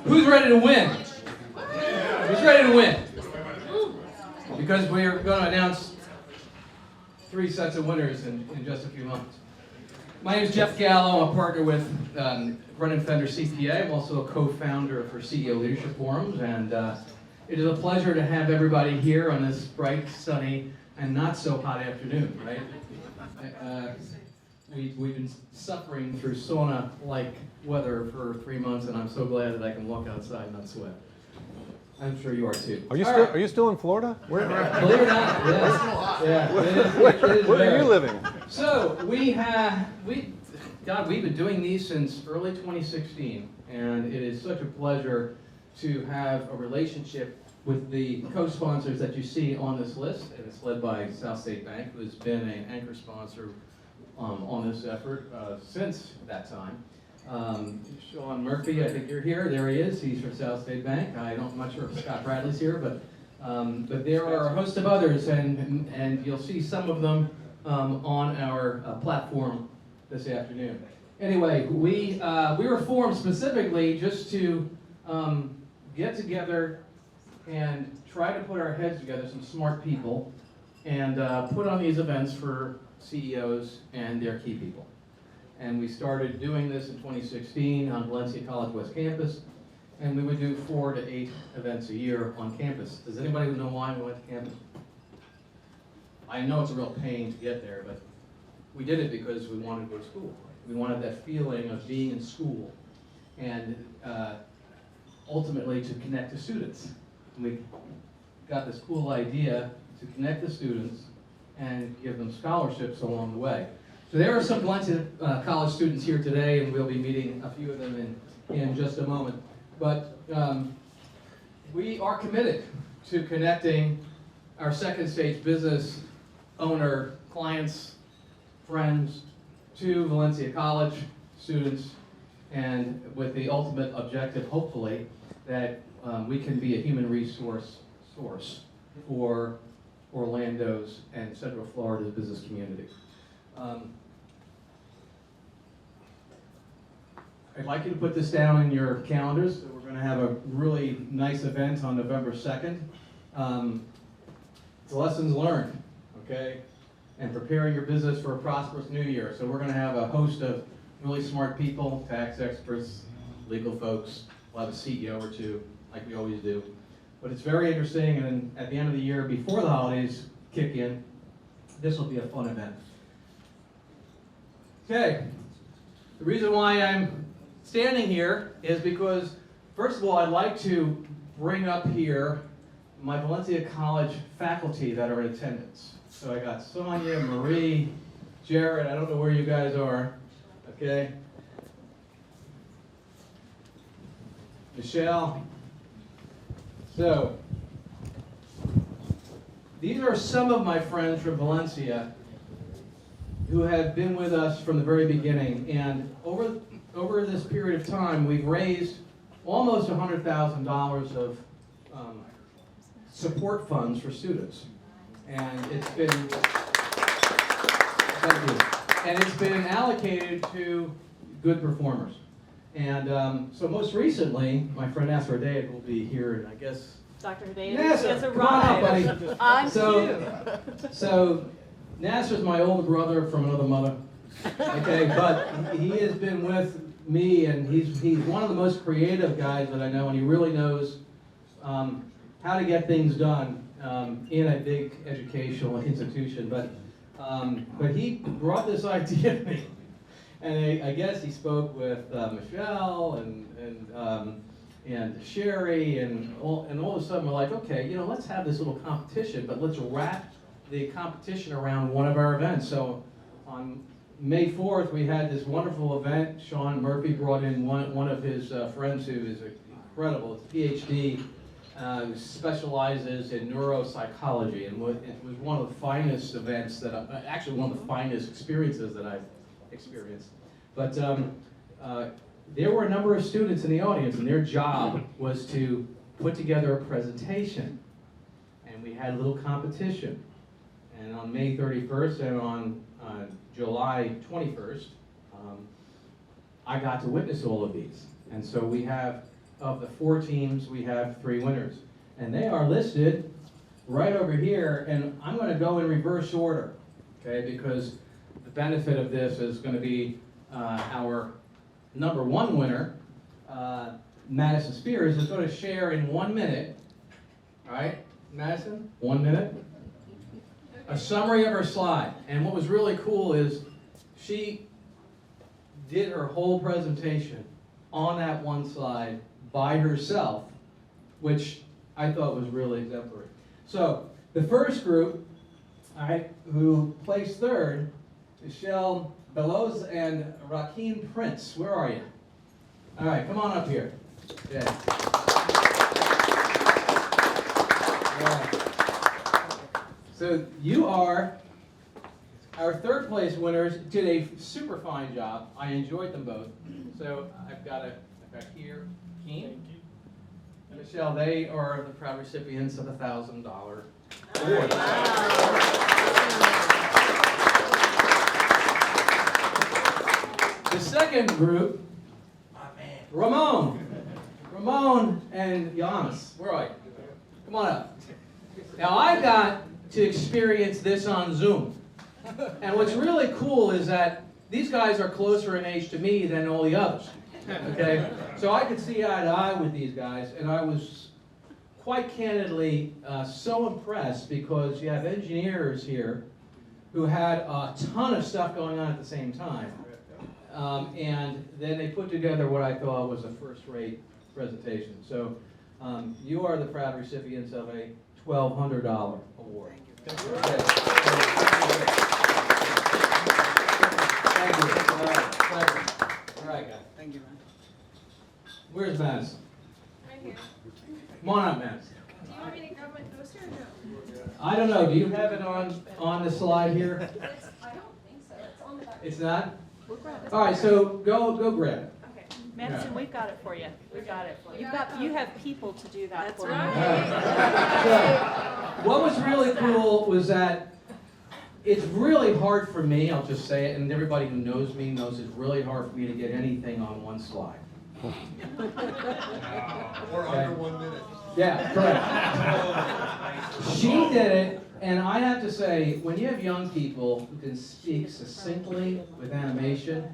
Who's ready to win? Who's ready to win? Because we are going to announce 3 sets of winners in just a few months. My name is Jeff Gallo. I'm a partner with Brennan Fender CPA. I'm also a co-founder for CEO Leadership Forums, and it is a pleasure to have everybody here on this bright, sunny, and not so hot afternoon, right? We've been suffering through sauna-like weather for 3 months, and I'm so glad that I can walk outside and not sweat. I'm sure you are too. Are you still in Florida? Believe it or not, yes. Yeah, it is Where are you living? So we've been doing these since early 2016, and it is such a pleasure to have a relationship with the co-sponsors that you see on this list, and it's led by South State Bank, who has been an anchor sponsor on this effort since that time. Sean Murphy, I think you're here. There he is. He's from South State Bank. I'm not sure if Scott Bradley's here, but there are a host of others, and you'll see some of them on our platform this afternoon. Anyway, we were formed specifically just to get together and try to put our heads together, some smart people, and put on these events for CEOs and their key people. And we started doing this in 2016 on Valencia College West Campus, and we would do 4 to 8 events a year on campus. Does anybody know why we went to campus? I know it's a real pain to get there, but we did it because we wanted to go to school. We wanted that feeling of being in school, and ultimately to connect to students. And we got this cool idea to connect the students and give them scholarships along the way. So there are some Valencia College students here today, and we'll be meeting a few of them in just a moment. But we are committed to connecting our second stage business owner, clients, friends, to Valencia College students, and with the ultimate objective, hopefully, that we can be a human resource source for Orlando's and Central Florida's business community. I'd like you to put this down in your calendars. We're going to have a really nice event on November 2nd. It's lessons learned, okay? And preparing your business for a prosperous new year. So we're going to have a host of really smart people, tax experts, legal folks. We'll have a CEO or two, like we always do. But it's very interesting, and at the end of the year, before the holidays kick in, this will be a fun event. Okay, the reason why I'm standing here is because, first of all, I'd like to bring up here my Valencia College faculty that are in attendance. So I got Sonia, Marie, Jared, I don't know where you guys are, okay? Michelle. So, these are some of my friends from Valencia who have been with us from the very beginning, and over this period of time, we've raised almost $100,000 of support funds for students, and it's been thank you, and it's been allocated to good performers. And so most recently, my friend Nasser Dave will be here, and I guess Dr. Hidayat Nasser, has come on up, arrived. buddy. On So Nasser's my older brother from another mother. Okay, but he has been with me, and he's one of the most creative guys that I know, and he really knows how to get things done in a big educational institution. But he brought this idea to me. And I guess he spoke with Michelle and Sherry, and all of a sudden we're like, okay, let's have this little competition, but let's wrap the competition around one of our events. So on May 4th, we had this wonderful event. Sean Murphy brought in one of his friends who is incredible. It's a PhD, who specializes in neuropsychology, and it was one of the finest events actually one of the finest experiences that I've experienced. But there were a number of students in the audience, and their job was to put together a presentation. And we had a little competition. And on May 31st and on July 21st, I got to witness all of these. And so we have of the 4 teams, we have 3 winners. And they are listed right over here, and I'm going to go in reverse order, okay, because the benefit of this is going to be our number 1 winner, Madison Spears, is going to share in 1 minute, all right, Madison, 1 minute, a summary of her slide. And what was really cool is she did her whole presentation on that one slide by herself, which I thought was really exemplary. So the first group, all right, who placed third, Michelle Bellows and Rakeem Prince. Where are you? All right, come on up here. Yeah. All right. So you are our 3rd place winners. Did a super fine job. I enjoyed them both. So I've got here, Keen and Michelle. They are the proud recipients of a $1,000 award. The second group, Ramon and Giannis. Where are you? Come on up. Now I got to experience this on Zoom. And what's really cool is that these guys are closer in age to me than all the others. Okay? So I could see eye to eye with these guys, and I was quite candidly so impressed because you have engineers here who had a ton of stuff going on at the same time. And then they put together what I thought was a first-rate presentation. So you are the proud recipients of a $1,200 award. Thank you. Okay. Thank you. All right, pleasure. All right, guys. Thank you, man. Where's Madison? Right here. Come on up, Madison. Do you want me to grab my poster or no? I don't know. Do you have it on the slide here? I don't think so. It's on the back. It's not? We'll grab it. All right, so go grab it. Okay. Madison, we've got it for you. We've got it for you. You have people to do that That's for right. you. So, what was really cool was that it's really hard for me, I'll just say it, and everybody who knows me knows it's really hard for me to get anything on one slide. Or under 1 minute. Yeah, correct. She did it, and I have to say, when you have young people who can speak succinctly with animation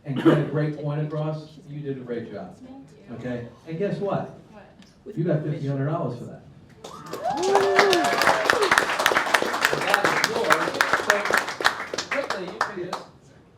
and get a great point across, you did a great job. Okay? And guess what? What? You got $1,500 for that. So quickly, you can just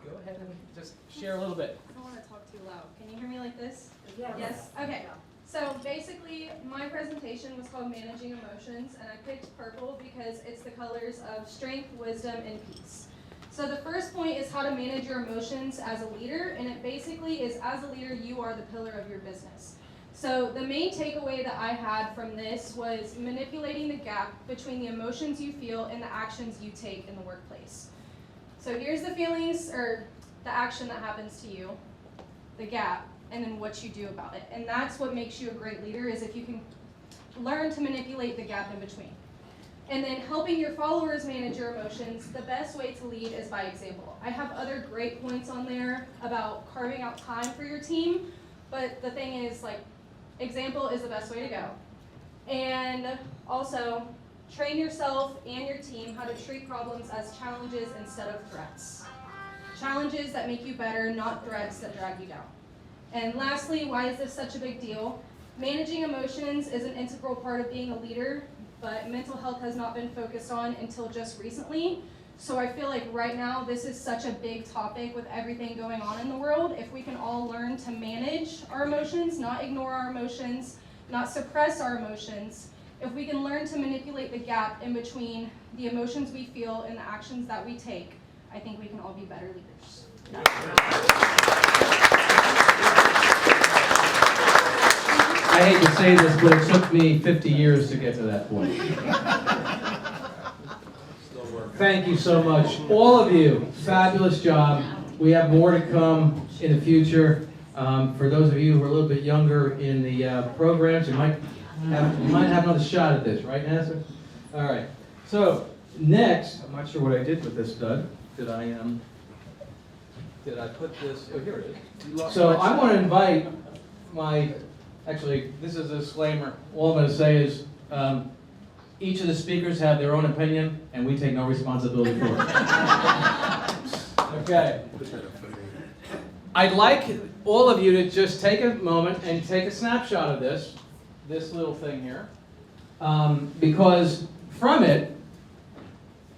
go ahead and just share a little bit. I don't want to talk too loud. Can you hear me like this? Yes? Okay. So basically, my presentation was called Managing Emotions, and I picked purple because it's the colors of strength, wisdom, and peace. So the first point is how to manage your emotions as a leader, and it basically is, as a leader, you are the pillar of your business. So the main takeaway that I had from this was manipulating the gap between the emotions you feel and the actions you take in the workplace. So here's the feelings, or the action that happens to you, the gap, and then what you do about it. And that's what makes you a great leader, is if you can learn to manipulate the gap in between. And then helping your followers manage your emotions, the best way to lead is by example. I have other great points on there about carving out time for your team, but the thing is, like, example is the best way to go. And also, train yourself and your team how to treat problems as challenges instead of threats. Challenges that make you better, not threats that drag you down. And lastly, why is this such a big deal? Managing emotions is an integral part of being a leader, but mental health has not been focused on until just recently. So I feel like right now this is such a big topic with everything going on in the world. If we can all learn to manage our emotions, not ignore our emotions, not suppress our emotions, if we can learn to manipulate the gap in between the emotions we feel and the actions that we take, I think we can all be better leaders. I hate to say this, but it took me 50 years to get to that point. Thank you so much. All of you, fabulous job. We have more to come in the future. For those of you who are a little bit younger in the programs, you might have another shot at this, right, Nasser? All right. So next, I'm not sure what I did with this stud. Did I put this? Oh, here it is. So I want to invite actually, this is a disclaimer. All I'm going to say is each of the speakers have their own opinion, and we take no responsibility for it. Okay. I'd like all of you to just take a moment and take a snapshot of this little thing here, because from it,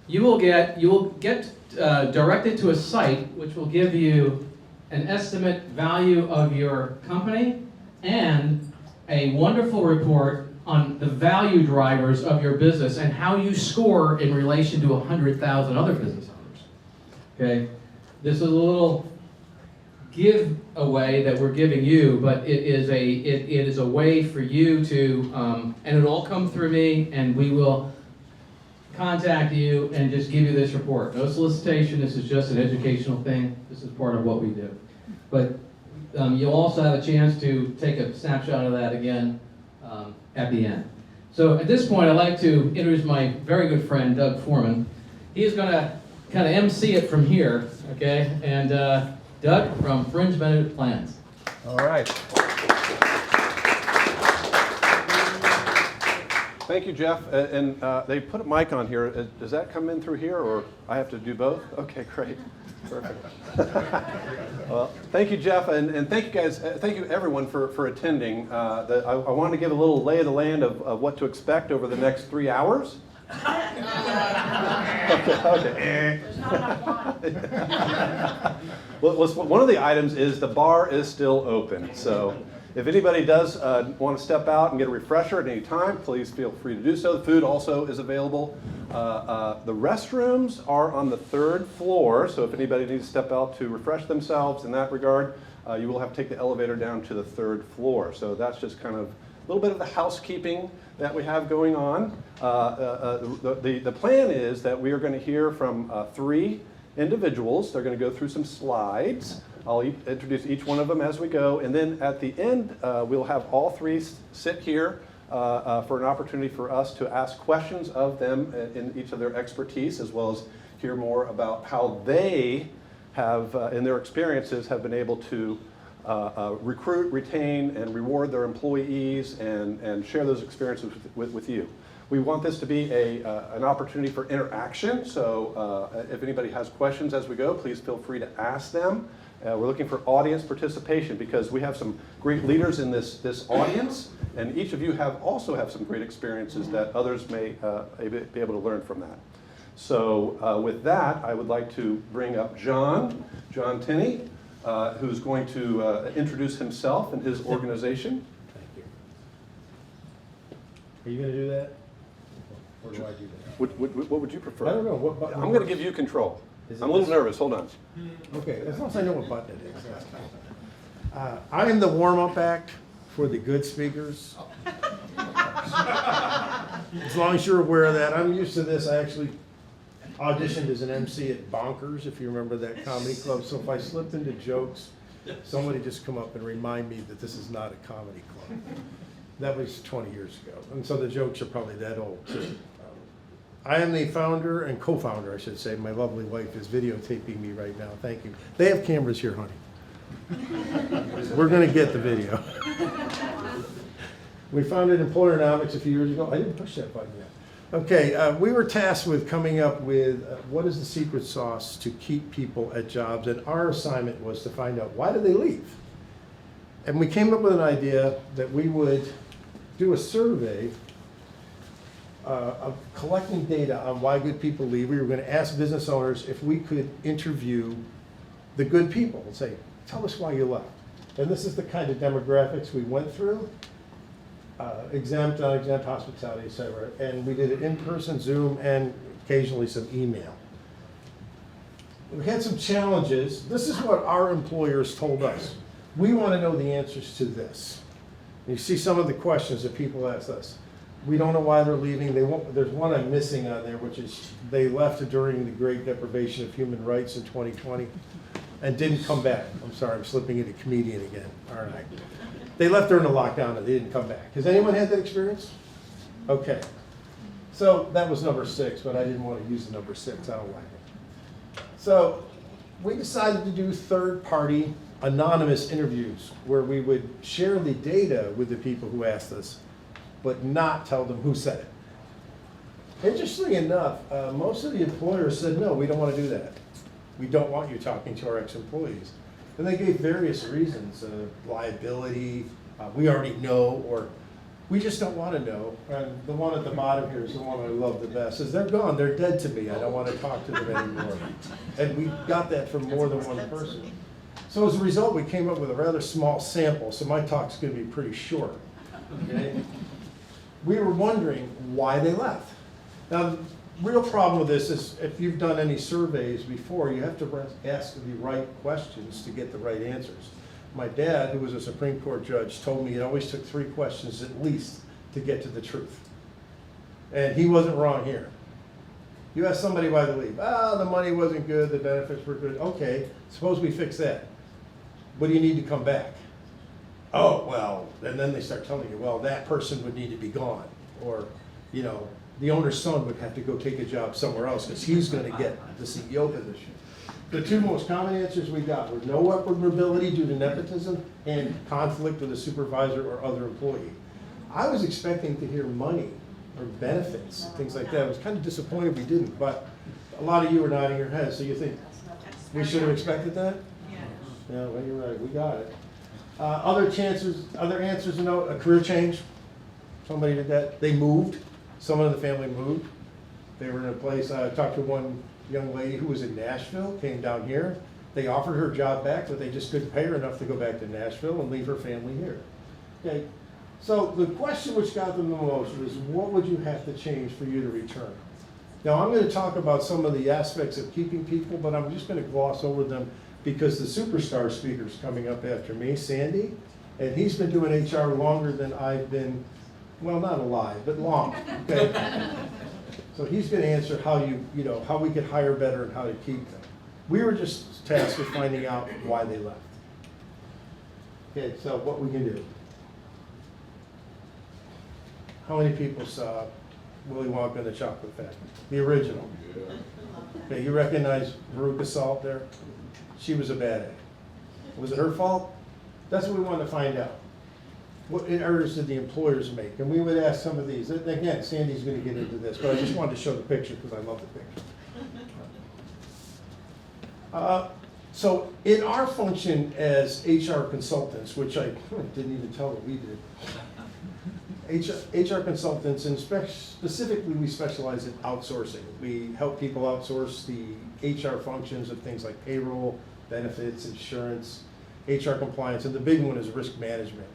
you will get directed to a site which will give you an estimate value of your company and a wonderful report on the value drivers of your business and how you score in relation to 100,000 other business owners. Okay, this is a little giveaway that we're giving you, but it is a way for you to, and it'll all come through me, and we will contact you and just give you this report. No solicitation. This is just an educational thing. This is part of what we do. But you'll also have a chance to take a snapshot of that again at the end. So at this point, I'd like to introduce my very good friend, Doug Foreman. He's going to kind of MC it from here, okay? And Doug from Fringe Benefit Plans. All right. Thank you, Jeff. And they put a mic on here. Does that come in through here, or I have to do both? Okay, great. Perfect. Well, thank you, Jeff, and thank you guys. Thank you, everyone, for attending. I wanted to give a little lay of the land of what to expect over the next 3 hours. Okay. Well, one of the items is the bar is still open. So if anybody does want to step out and get a refresher at any time, please feel free to do so. The food also is available. The restrooms are on the 3rd floor, so if anybody needs to step out to refresh themselves in that regard, you will have to take the elevator down to the 3rd floor. So that's just kind of a little bit of the housekeeping that we have going on. The plan is that we are going to hear from 3 individuals. They're going to go through some slides. I'll introduce each one of them as we go, and then at the end, we'll have all 3 sit here for an opportunity for us to ask questions of them in each of their expertise, as well as hear more about how they have, in their experiences, have been able to recruit, retain, and reward their employees and share those experiences with you. We want this to be an opportunity for interaction, so if anybody has questions as we go, please feel free to ask them. We're looking for audience participation because we have some great leaders in this audience, and each of you also have some great experiences that others may be able to learn from that. So with that, I would like to bring up John Tenney, who's going to introduce himself and his organization. Thank you. Are you going to do that? Or do I do that? What would you prefer? I don't know. What button I'm going to give you control. Is it I'm a little this? nervous. Hold on. Okay, as long as I know what button it is. That's fine. I am the warm-up act for the good speakers. As long as you're aware of that. I'm used to this. I actually auditioned as an MC at Bonkers, if you remember that comedy club. So if I slipped into jokes, somebody just come up and remind me that this is not a comedy club. That was 20 years ago. And so the jokes are probably that old too. I am the founder and co-founder, I should say. My lovely wife is videotaping me right now. Thank you. They have cameras here, honey. We're going to get the video. We founded Employernomics a few years ago. I didn't push that button yet. Okay, we were tasked with coming up with what is the secret sauce to keep people at jobs, and our assignment was to find out why do they leave. And we came up with an idea that we would do a survey of collecting data on why good people leave. We were going to ask business owners if we could interview the good people and say, tell us why you left. And this is the kind of demographics we went through, exempt, non-exempt, hospitality, et cetera. And we did it in person, Zoom, and occasionally some email. We had some challenges. This is what our employers told us. We want to know the answers to this. And you see some of the questions that people asked us. We don't know why they're leaving. There's one I'm missing on there, which is they left during the Great Deprivation of Human Rights in 2020 and didn't come back. I'm sorry, I'm slipping into comedian again. All right. They left during the lockdown and they didn't come back. Has anyone had that experience? Okay. So that was number 6, but I didn't want to use the number 6. I don't like it. So we decided to do third-party anonymous interviews where we would share the data with the people who asked us, but not tell them who said it. Interestingly enough, most of the employers said, no, we don't want to do that. We don't want you talking to our ex-employees. And they gave various reasons, liability, we already know, or we just don't want to know. And the one at the bottom here is the one I love the best, is they're gone, they're dead to me, I don't want to talk to them anymore. And we got that from more than one person. So as a result, we came up with a rather small sample, so my talk's going to be pretty short. Okay? We were wondering why they left. Now, the real problem with this is if you've done any surveys before, you have to ask the right questions to get the right answers. My dad, who was a Supreme Court judge, told me it always took 3 questions at least to get to the truth. And he wasn't wrong here. You ask somebody why they leave. The money wasn't good, the benefits were good. Okay, suppose we fix that. What do you need to come back? Oh, well, and then they start telling you, well, that person would need to be gone. Or, you know, the owner's son would have to go take a job somewhere else because he's going to get the CEO position. The 2 most common answers we got were no upward mobility due to nepotism and conflict with a supervisor or other employee. I was expecting to hear money or benefits, things like that. I was kind of disappointed we didn't, but a lot of you are nodding your heads, so you think we should have expected that? Yeah, well, you're right, we got it. Other answers, you know, a career change. Somebody did that. They moved. Someone in the family moved. They were in a place, I talked to one young lady who was in Nashville, came down here. They offered her job back, but they just couldn't pay her enough to go back to Nashville and leave her family here. Okay, so the question which got them the most was, what would you have to change for you to return? Now, I'm going to talk about some of the aspects of keeping people, but I'm just going to gloss over them because the superstar speaker's coming up after me, Sandy, and he's been doing HR longer than I've been, well, not alive, but long, okay? So he's going to answer how how we could hire better and how to keep them. We were just tasked with finding out why they left. Okay, so what we can do. How many people saw Willy Wonka and the Chocolate Factory? The original. Okay, you recognize Veruca Salt there? She was a bad egg. Was it her fault? That's what we wanted to find out. What errors did the employers make? And we would ask some of these. And again, Sandy's going to get into this, but I just wanted to show the picture because I love the picture. So in our function as HR consultants, which I didn't even tell that we did, HR consultants, and specifically we specialize in outsourcing. We help people outsource the HR functions of things like payroll, benefits, insurance, HR compliance, and the big one is risk management.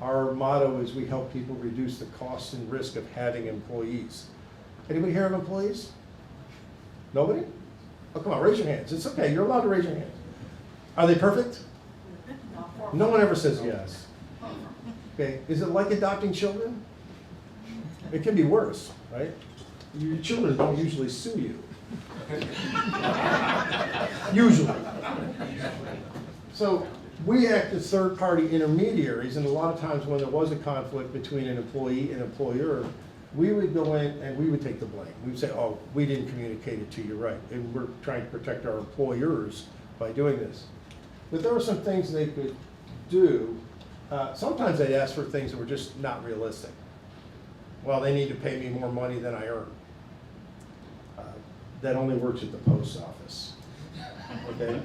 Our motto is we help people reduce the cost and risk of having employees. Anybody here have employees? Nobody? Oh, come on, raise your hands. It's okay, you're allowed to raise your hands. Are they perfect? No one ever says yes. Okay, is it like adopting children? It can be worse, right? Your children don't usually sue you. Usually. So we act as third-party intermediaries, and a lot of times when there was a conflict between an employee and employer, we would go in and we would take the blame. We would say, oh, we didn't communicate it to you right, and we're trying to protect our employers by doing this. But there were some things they could do. Sometimes they'd ask for things that were just not realistic. Well, they need to pay me more money than I earn. That only works at the post office, okay?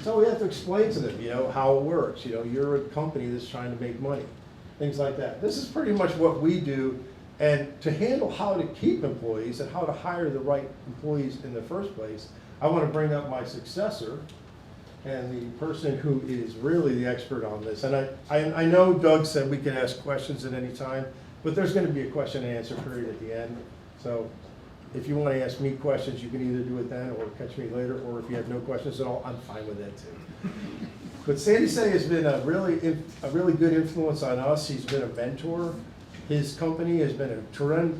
So we have to explain to them, how it works. You're a company that's trying to make money, things like that. This is pretty much what we do. And to handle how to keep employees and how to hire the right employees in the first place, I want to bring up my successor and the person who is really the expert on this. And I know Doug said we could ask questions at any time, but there's going to be a question and answer period at the end. So if you want to ask me questions, you can either do it then or catch me later, or if you have no questions at all, I'm fine with that too. But Sandy Say has been a really good influence on us. He's been a mentor. His company has been a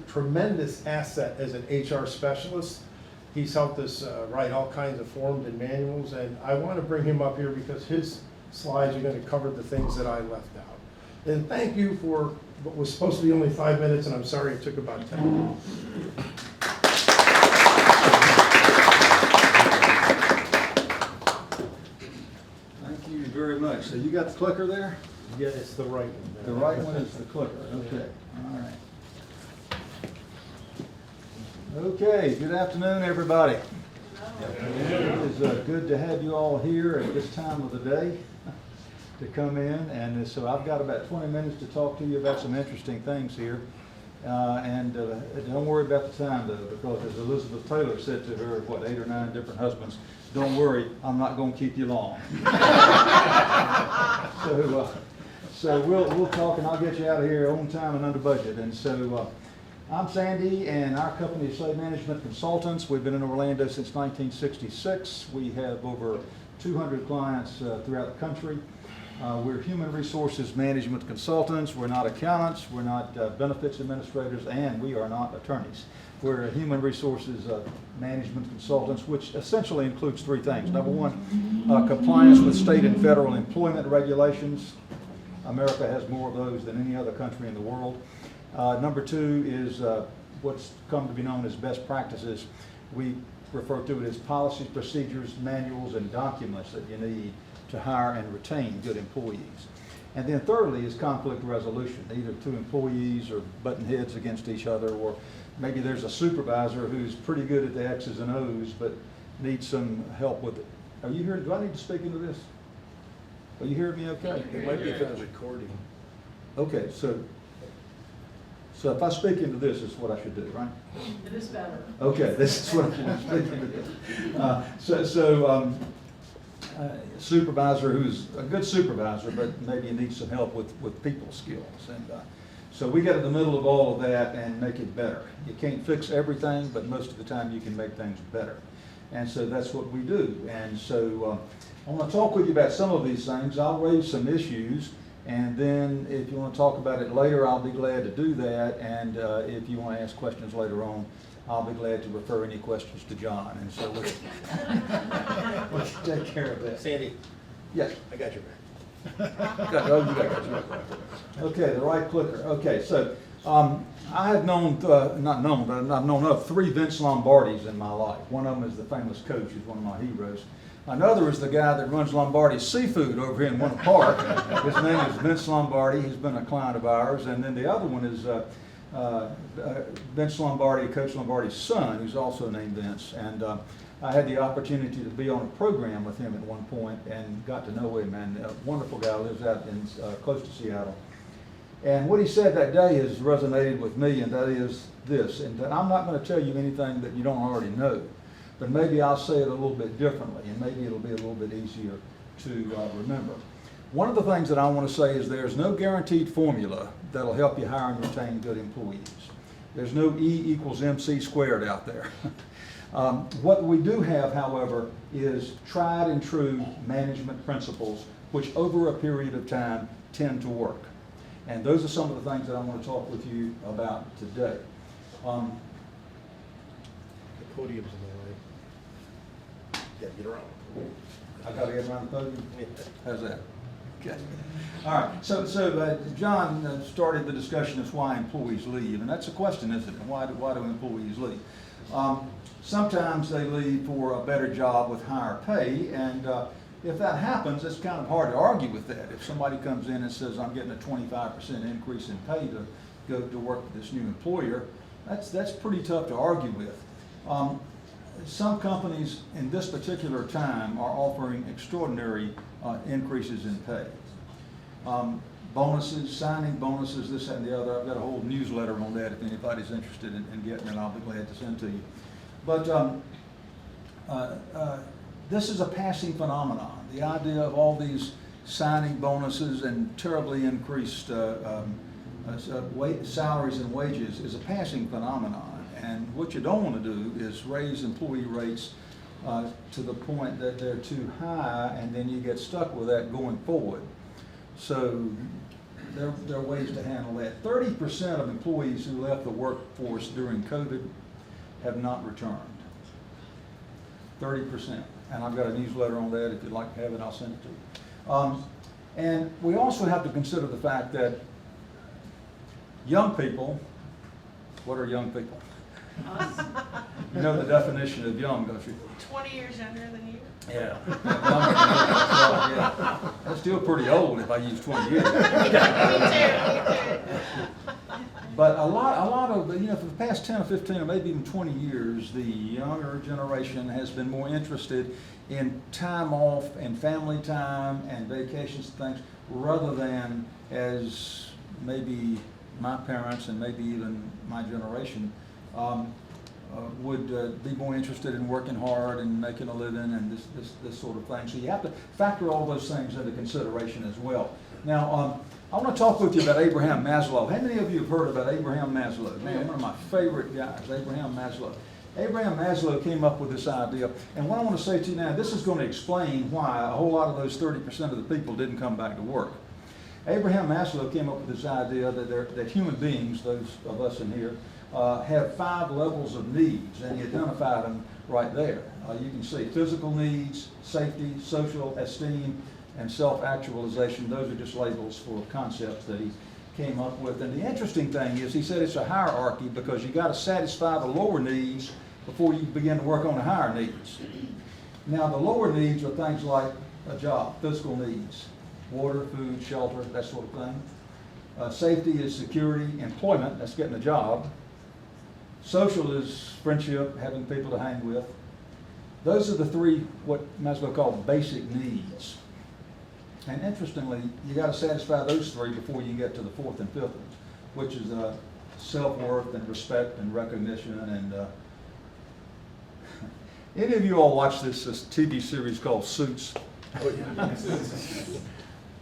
tremendous asset as an HR specialist. He's helped us write all kinds of forms and manuals, and I want to bring him up here because his slides are going to cover the things that I left out. And thank you for what was supposed to be only 5 minutes, and I'm sorry it took about 10. Thank you, so you got the clicker there? Yeah, it's the right one. The right one is the clicker, okay, all right. Okay, good afternoon, everybody. It is good to have you all here at this time of the day to come in, and so I've got about 20 minutes to talk to you about some interesting things here. And don't worry about the time, though, because as Elizabeth Taylor said to her, 8 or 9 different husbands, don't worry, I'm not going to keep you long. So we'll talk, and I'll get you out of here on time and under budget. And so I'm Sandy, and our company is Slave Management Consultants. We've been in Orlando since 1966. We have over 200 clients throughout the country. We're human resources management consultants. We're not accountants. We're not benefits administrators, and we are not attorneys. We're human resources management consultants, which essentially includes 3 things. Number 1, compliance with state and federal employment regulations. America has more of those than any other country in the world. Number 2 is what's come to be known as best practices. We refer to it as policies, procedures, manuals, and documents that you need to hire and retain good employees. And then thirdly is conflict resolution. Either 2 employees are butting heads against each other, or maybe there's a supervisor who's pretty good at the X's and O's but needs some help with it. Are you here? Do I need to speak into this? Are you hearing me okay? It might be for the recording. Okay, so if I speak into this, is what I should do, right? It is better. Okay, this is what I'm speaking into. Supervisor who's a good supervisor, but maybe needs some help with people skills. And so we get in the middle of all of that and make it better. You can't fix everything, but most of the time you can make things better. And so that's what we do. And so I want to talk with you about some of these things. I'll raise some issues, and then if you want to talk about it later, I'll be glad to do that. And if you want to ask questions later on, I'll be glad to refer any questions to John. And so let's take care of that. Sandy, Yes. I got your back. Oh, you got it. Okay, the right clicker. Okay, so I have known, not known, but I've known of 3 Vince Lombardis in my life. One of them is the famous coach, who's one of my heroes. Another is the guy that runs Lombardi Seafood over here in Winter Park. His name is Vince Lombardi. He's been a client of ours. And then the other one is Vince Lombardi, Coach Lombardi's son, who's also named Vince. And I had the opportunity to be on a program with him at one point and got to know him. And a wonderful guy, lives out in close to Seattle. And what he said that day has resonated with me, and that is this. And I'm not going to tell you anything that you don't already know, but maybe I'll say it a little bit differently, and maybe it'll be a little bit easier to remember. One of the things that I want to say is there's no guaranteed formula that'll help you hire and retain good employees. There's no E = MC squared out there. What we do have, however, is tried and true management principles which over a period of time tend to work. And those are some of the things that I want to talk with you about today. The podium's in the way. Yeah, get around. I got to get around the podium? How's that? Okay. All right. So John started the discussion of why employees leave, and that's a question, isn't it? Why do employees leave? Sometimes they leave for a better job with higher pay, and if that happens, it's kind of hard to argue with that. If somebody comes in and says, I'm getting a 25% increase in pay to go to work with this new employer, that's pretty tough to argue with. Some companies in this particular time are offering extraordinary increases in pay. Bonuses, signing bonuses, this, that, and the other. I've got a whole newsletter on that if anybody's interested in getting it, I'll be glad to send to you. But this is a passing phenomenon. The idea of all these signing bonuses and terribly increased salaries and wages is a passing phenomenon. And what you don't want to do is raise employee rates to the point that they're too high, and then you get stuck with that going forward. So there are ways to handle that. 30% of employees who left the workforce during COVID have not returned. 30%. And I've got a newsletter on that. If you'd like to have it, I'll send it to you. And we also have to consider the fact that young people, what are young people? You know the definition of young, don't you? 20 years younger than you. Yeah. Yeah. That's still pretty old if I use 20 years. Me too. But a lot of, you know, for the past 10 or 15 or maybe even 20 years, the younger generation has been more interested in time off and family time and vacations and things, rather than as maybe my parents and maybe even my generation would be more interested in working hard and making a living and this sort of thing. So you have to factor all those things into consideration as well. Now, I want to talk with you about Abraham Maslow. How many of you have heard about Abraham Maslow? Man, one of my favorite guys, Abraham Maslow. Abraham Maslow came up with this idea, and what I want to say to you now, this is going to explain why a whole lot of those 30% of the people didn't come back to work. Abraham Maslow came up with this idea that human beings, those of us in here, have 5 levels of needs, and he identified them right there. You can see physical needs, safety, social esteem, and self-actualization. Those are just labels for concepts that he came up with. And the interesting thing is he said it's a hierarchy because you got to satisfy the lower needs before you begin to work on the higher needs. Now the lower needs are things like a job, physical needs, water, food, shelter, that sort of thing. Safety is security, employment, that's getting a job. Social is friendship, having people to hang with. Those are the 3 what Maslow called basic needs. And interestingly, you got to satisfy those 3 before you get to the 4th and 5th ones, which is self-worth and respect and recognition. And any of you all watch this TV series called Suits?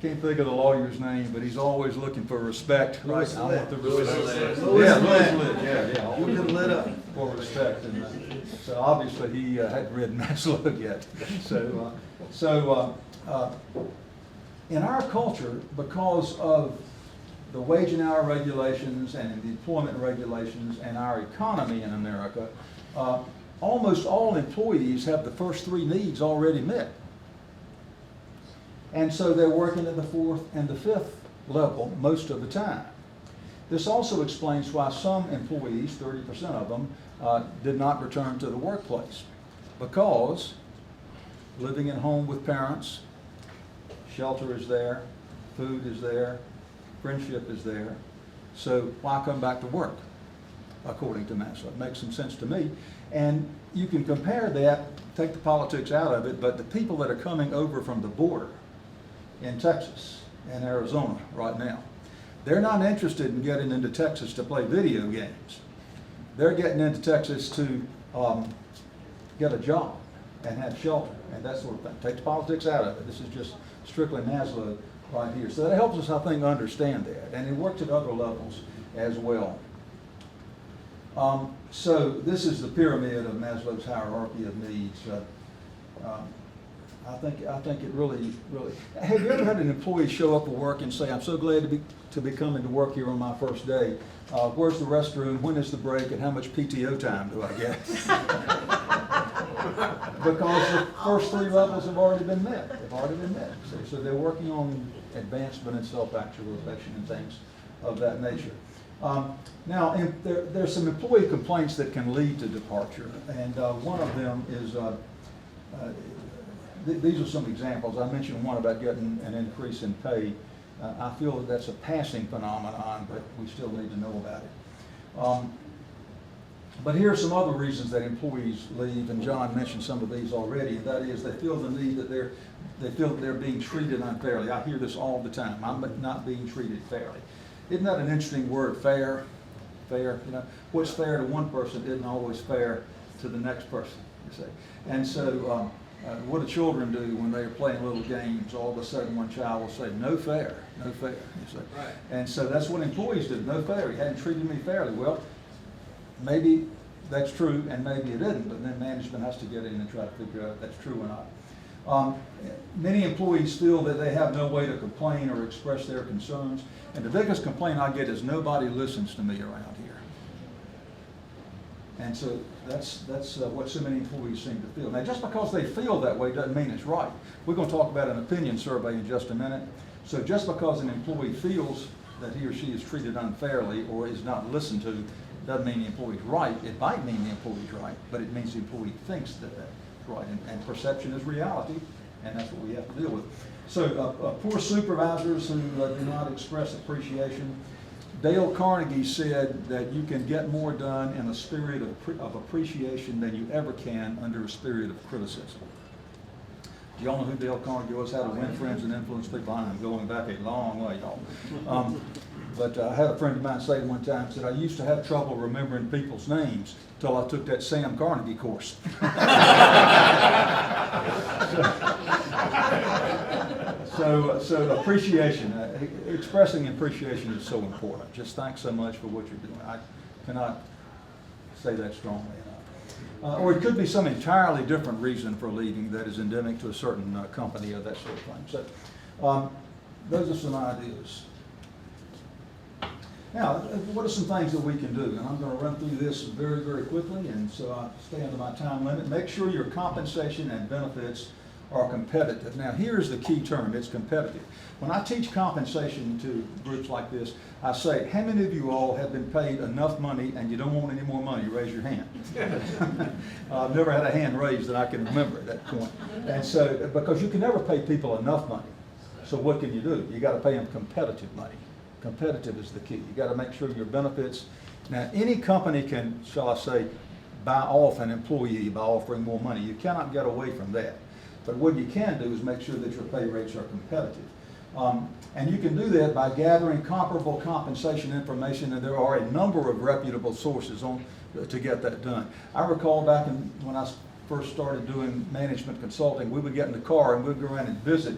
Can't think of the lawyer's name, but he's always looking for respect, right? I want the respect. Yeah, Louis Litt. Yeah. We'll get lit up. For respect, and so obviously he hadn't read Maslow yet. So in our culture, because of the wage and hour regulations and the employment regulations and our economy in America, almost all employees have the first 3 needs already met. And so they're working at the 4th and the 5th level most of the time. This also explains why some employees, 30% of them, did not return to the workplace. Because living at home with parents, shelter is there, food is there, friendship is there. So why come back to work, according to Maslow? It makes some sense to me. And you can compare that, take the politics out of it, but the people that are coming over from the border in Texas and Arizona right now, they're not interested in getting into Texas to play video games. They're getting into Texas to get a job and have shelter and that sort of thing. Take the politics out of it. This is just strictly Maslow right here. So that helps us, I think, understand that. And it works at other levels as well. So this is the pyramid of Maslow's hierarchy of needs. I think it really. Have you ever had an employee show up at work and say, "I'm so glad to be coming to work here on my first day. Where's the restroom? When is the break? And how much PTO time do I get?" Because the first 3 levels have already been met. They've already been met. So they're working on advancement and self-actualization and things of that nature. Now, there's some employee complaints that can lead to departure, and one of them is. These are some examples. I mentioned one about getting an increase in pay. I feel that that's a passing phenomenon, but we still need to know about it. But here are some other reasons that employees leave, and John mentioned some of these already, and that is they feel the need that they feel that they're being treated unfairly. I hear this all the time. I'm not being treated fairly. Isn't that an interesting word, fair? Fair, you know. What's fair to one person isn't always fair to the next person, you see. And so what do children do when they're playing little games? All of a sudden one child will say, "No fair, no fair," you see. Right. And so that's what employees do, "No fair, he hadn't treated me fairly." Well, maybe that's true and maybe it isn't, but then management has to get in and try to figure out if that's true or not. Many employees feel that they have no way to complain or express their concerns, and the biggest complaint I get is nobody listens to me around here. And so that's what so many employees seem to feel. Now, just because they feel that way doesn't mean it's right. We're going to talk about an opinion survey in just a minute. So just because an employee feels that he or she is treated unfairly or is not listened to, doesn't mean the employee's right. It might mean the employee's right, but it means the employee thinks that that's right. And perception is reality, and that's what we have to deal with. So poor supervisors who do not express appreciation. Dale Carnegie said that you can get more done in a spirit of appreciation than you ever can under a spirit of criticism. Do y'all know who Dale Carnegie was? How to win friends and influence people? I'm going back a long way, y'all. But I had a friend of mine say one time, said, I used to have trouble remembering people's names until I took that Sam Carnegie course. So appreciation, expressing appreciation is so important. Just thanks so much for what you're doing. I cannot say that strongly enough. Or it could be some entirely different reason for leaving that is endemic to a certain company or that sort of thing. So those are some ideas. Now, what are some things that we can do? And I'm going to run through this very, very quickly, and so I stay under my time limit. Make sure your compensation and benefits are competitive. Now, here's the key term, it's competitive. When I teach compensation to groups like this, I say, how many of you all have been paid enough money and you don't want any more money? Raise your hand. I've never had a hand raised that I can remember at that point. And so, because you can never pay people enough money. So what can you do? You got to pay them competitive money. Competitive is the key. You got to make sure your benefits. Now, any company can, shall I say, buy off an employee by offering more money. You cannot get away from that. But what you can do is make sure that your pay rates are competitive. And you can do that by gathering comparable compensation information, and there are a number of reputable sources to get that done. I recall back when I first started doing management consulting, we would get in the car and we'd go around and visit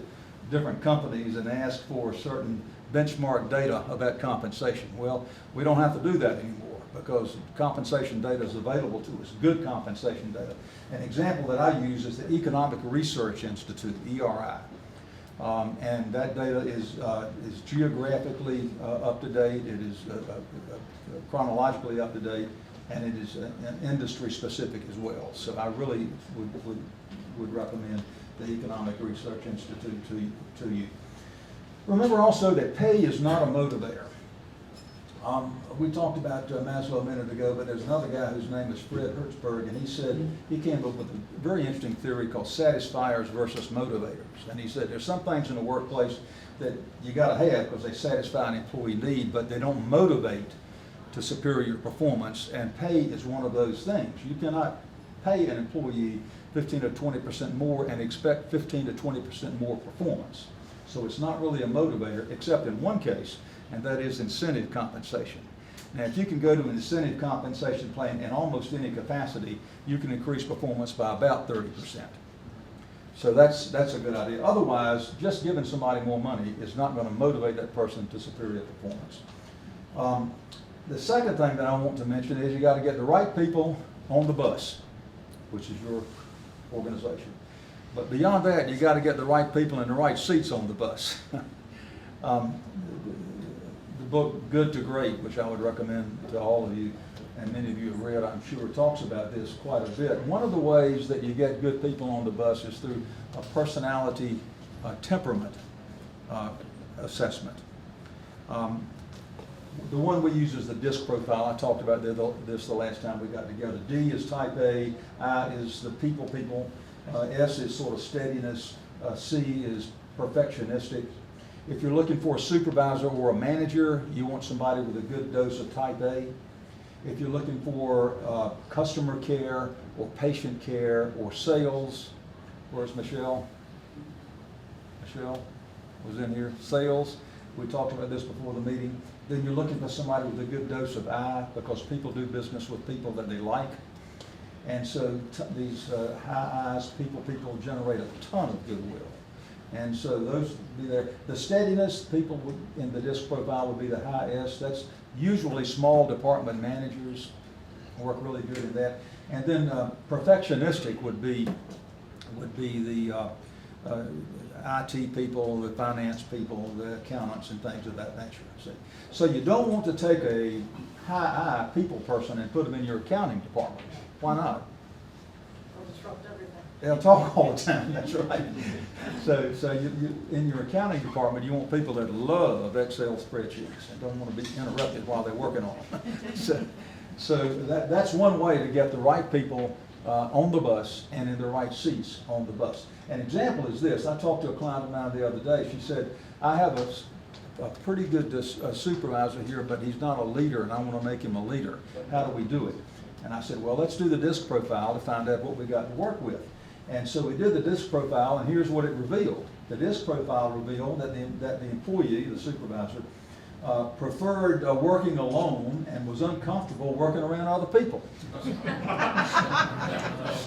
different companies and ask for certain benchmark data about compensation. Well, we don't have to do that anymore because compensation data is available to us, good compensation data. An example that I use is the Economic Research Institute, ERI. And that data is geographically up to date, it is chronologically up to date, and it is industry specific as well. So I really would recommend the Economic Research Institute to you. Remember also that pay is not a motivator. We talked about Maslow a minute ago, but there's another guy whose name is Fred Hertzberg, and he said he came up with a very interesting theory called satisfiers versus motivators. And he said there's some things in the workplace that you got to have because they satisfy an employee need, but they don't motivate to superior performance, and pay is one of those things. You cannot pay an employee 15 to 20% more and expect 15 to 20% more performance. So it's not really a motivator, except in one case, and that is incentive compensation. Now, if you can go to an incentive compensation plan in almost any capacity, you can increase performance by about 30%. So that's a good idea. Otherwise, just giving somebody more money is not going to motivate that person to superior performance. The second thing that I want to mention is you got to get the right people on the bus, which is your organization. But beyond that, you got to get the right people in the right seats on the bus. The book Good to Great, which I would recommend to all of you, and many of you have read, I'm sure, talks about this quite a bit. One of the ways that you get good people on the bus is through a personality temperament assessment. The one we use is the DISC profile. I talked about this the last time we got together. D is type A, I is the people, S is sort of steadiness, C is perfectionistic. If you're looking for a supervisor or a manager, you want somebody with a good dose of type A. If you're looking for customer care or patient care or sales, where's Michelle? Michelle was in here. Sales, we talked about this before the meeting. Then you're looking for somebody with a good dose of I, because people do business with people that they like. And so these high I's, people generate a ton of goodwill. And so those would be there. The steadiness, people in the DISC profile would be the high S. That's usually small department managers work really good in that. And then perfectionistic would be the IT people, the finance people, the accountants, and things of that nature. See? So you don't want to take a high I people person and put them in your accounting department. Why not? They'll disrupt everything. They'll talk all the time, that's right. So in your accounting department, you want people that love Excel spreadsheets and don't want to be interrupted while they're working on them. So that's one way to get the right people on the bus and in the right seats on the bus. An example is this. I talked to a client of mine the other day. She said, I have a pretty good supervisor here, but he's not a leader, and I want to make him a leader. How do we do it? And I said, well, let's do the DISC profile to find out what we got to work with. And so we did the DISC profile, and here's what it revealed. The DISC profile revealed that the employee, the supervisor, preferred working alone and was uncomfortable working around other people.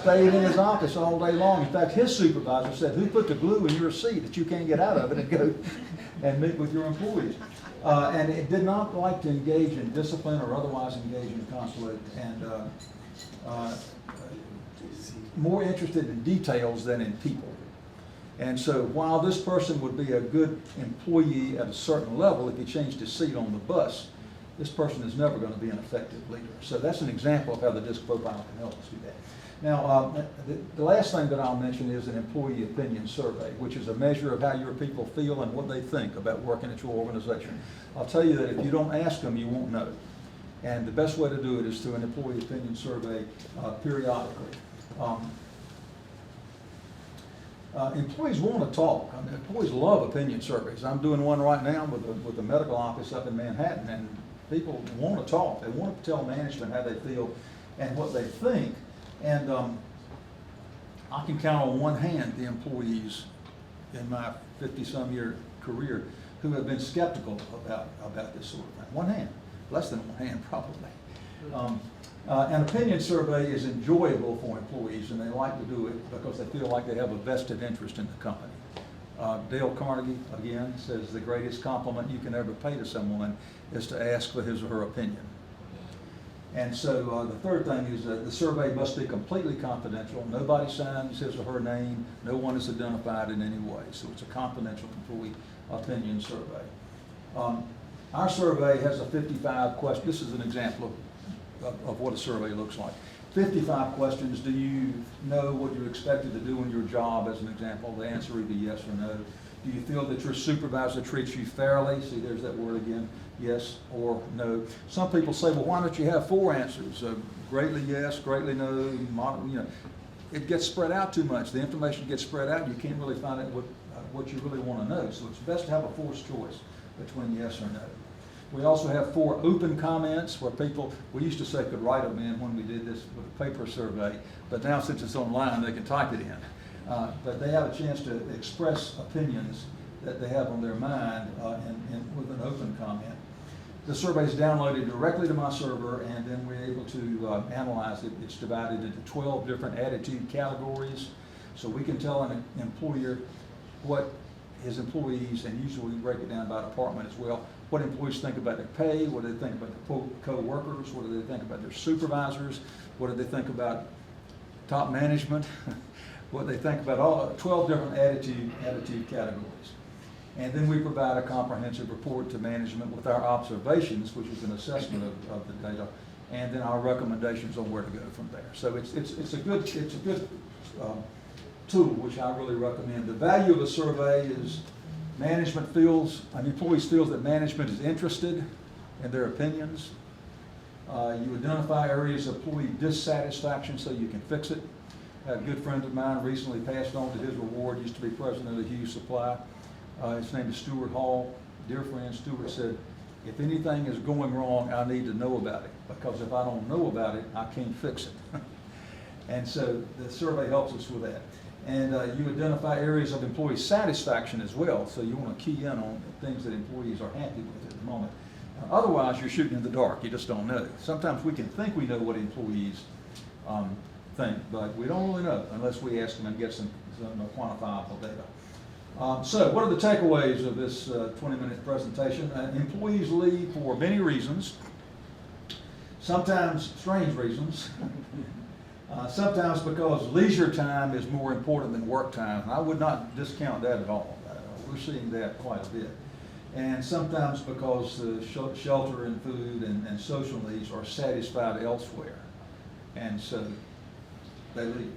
Stayed in his office all day long. In fact, his supervisor said, who put the glue in your seat that you can't get out of it and go and meet with your employees? And it did not like to engage in discipline or otherwise engage in conflict, and more interested in details than in people. And so while this person would be a good employee at a certain level, if he changed his seat on the bus, this person is never going to be an effective leader. So that's an example of how the DISC profile can help us do that. Now, the last thing that I'll mention is an employee opinion survey, which is a measure of how your people feel and what they think about working at your organization. I'll tell you that if you don't ask them, you won't know. And the best way to do it is through an employee opinion survey periodically. Employees want to talk. I mean, employees love opinion surveys. I'm doing one right now with the medical office up in Manhattan, and people want to talk. They want to tell management how they feel and what they think. And I can count on one hand the employees in my 50-some year career who have been skeptical about this sort of thing. One hand, less than one hand probably. An opinion survey is enjoyable for employees, and they like to do it because they feel like they have a vested interest in the company. Dale Carnegie, again, says the greatest compliment you can ever pay to someone is to ask for his or her opinion. And so the third thing is that the survey must be completely confidential. Nobody signs his or her name. No one is identified in any way. So it's a confidential employee opinion survey. Our survey has a 55 question. This is an example of what a survey looks like. 55 questions. Do you know what you're expected to do in your job, as an example? The answer would be yes or no. Do you feel that your supervisor treats you fairly? See, there's that word again. Yes or no. Some people say, well, why don't you have 4 answers? Greatly yes, greatly no, you know. It gets spread out too much. The information gets spread out. You can't really find out what you really want to know. So it's best to have a forced choice between yes or no. We also have 4 open comments where people, we used to say could write them in when we did this with a paper survey, but now since it's online, they can type it in. But they have a chance to express opinions that they have on their mind with an open comment. The survey is downloaded directly to my server, and then we're able to analyze it. It's divided into 12 different attitude categories. So we can tell an employer what his employees, and usually we break it down by department as well, what employees think about their pay, what do they think about their co-workers, what do they think about their supervisors, what do they think about top management, what they think about all 12 different attitude categories. And then we provide a comprehensive report to management with our observations, which is an assessment of the data, and then our recommendations on where to go from there. So it's a good tool, which I really recommend. The value of a survey is employees feels that management is interested in their opinions. You identify areas of employee dissatisfaction so you can fix it. A good friend of mine recently passed on to his reward, used to be president of Hughes Supply. His name is Stuart Hall. Dear friend Stuart said, if anything is going wrong, I need to know about it, because if I don't know about it, I can't fix it. And so the survey helps us with that. And you identify areas of employee satisfaction as well, so you want to key in on things that employees are happy with at the moment. Otherwise, you're shooting in the dark. You just don't know. Sometimes we can think we know what employees think, but we don't really know unless we ask them and get some quantifiable data. So what are the takeaways of this 20-minute presentation? Employees leave for many reasons, sometimes strange reasons. Sometimes because leisure time is more important than work time. I would not discount that at all. We're seeing that quite a bit. And sometimes because shelter and food and social needs are satisfied elsewhere. And so they leave.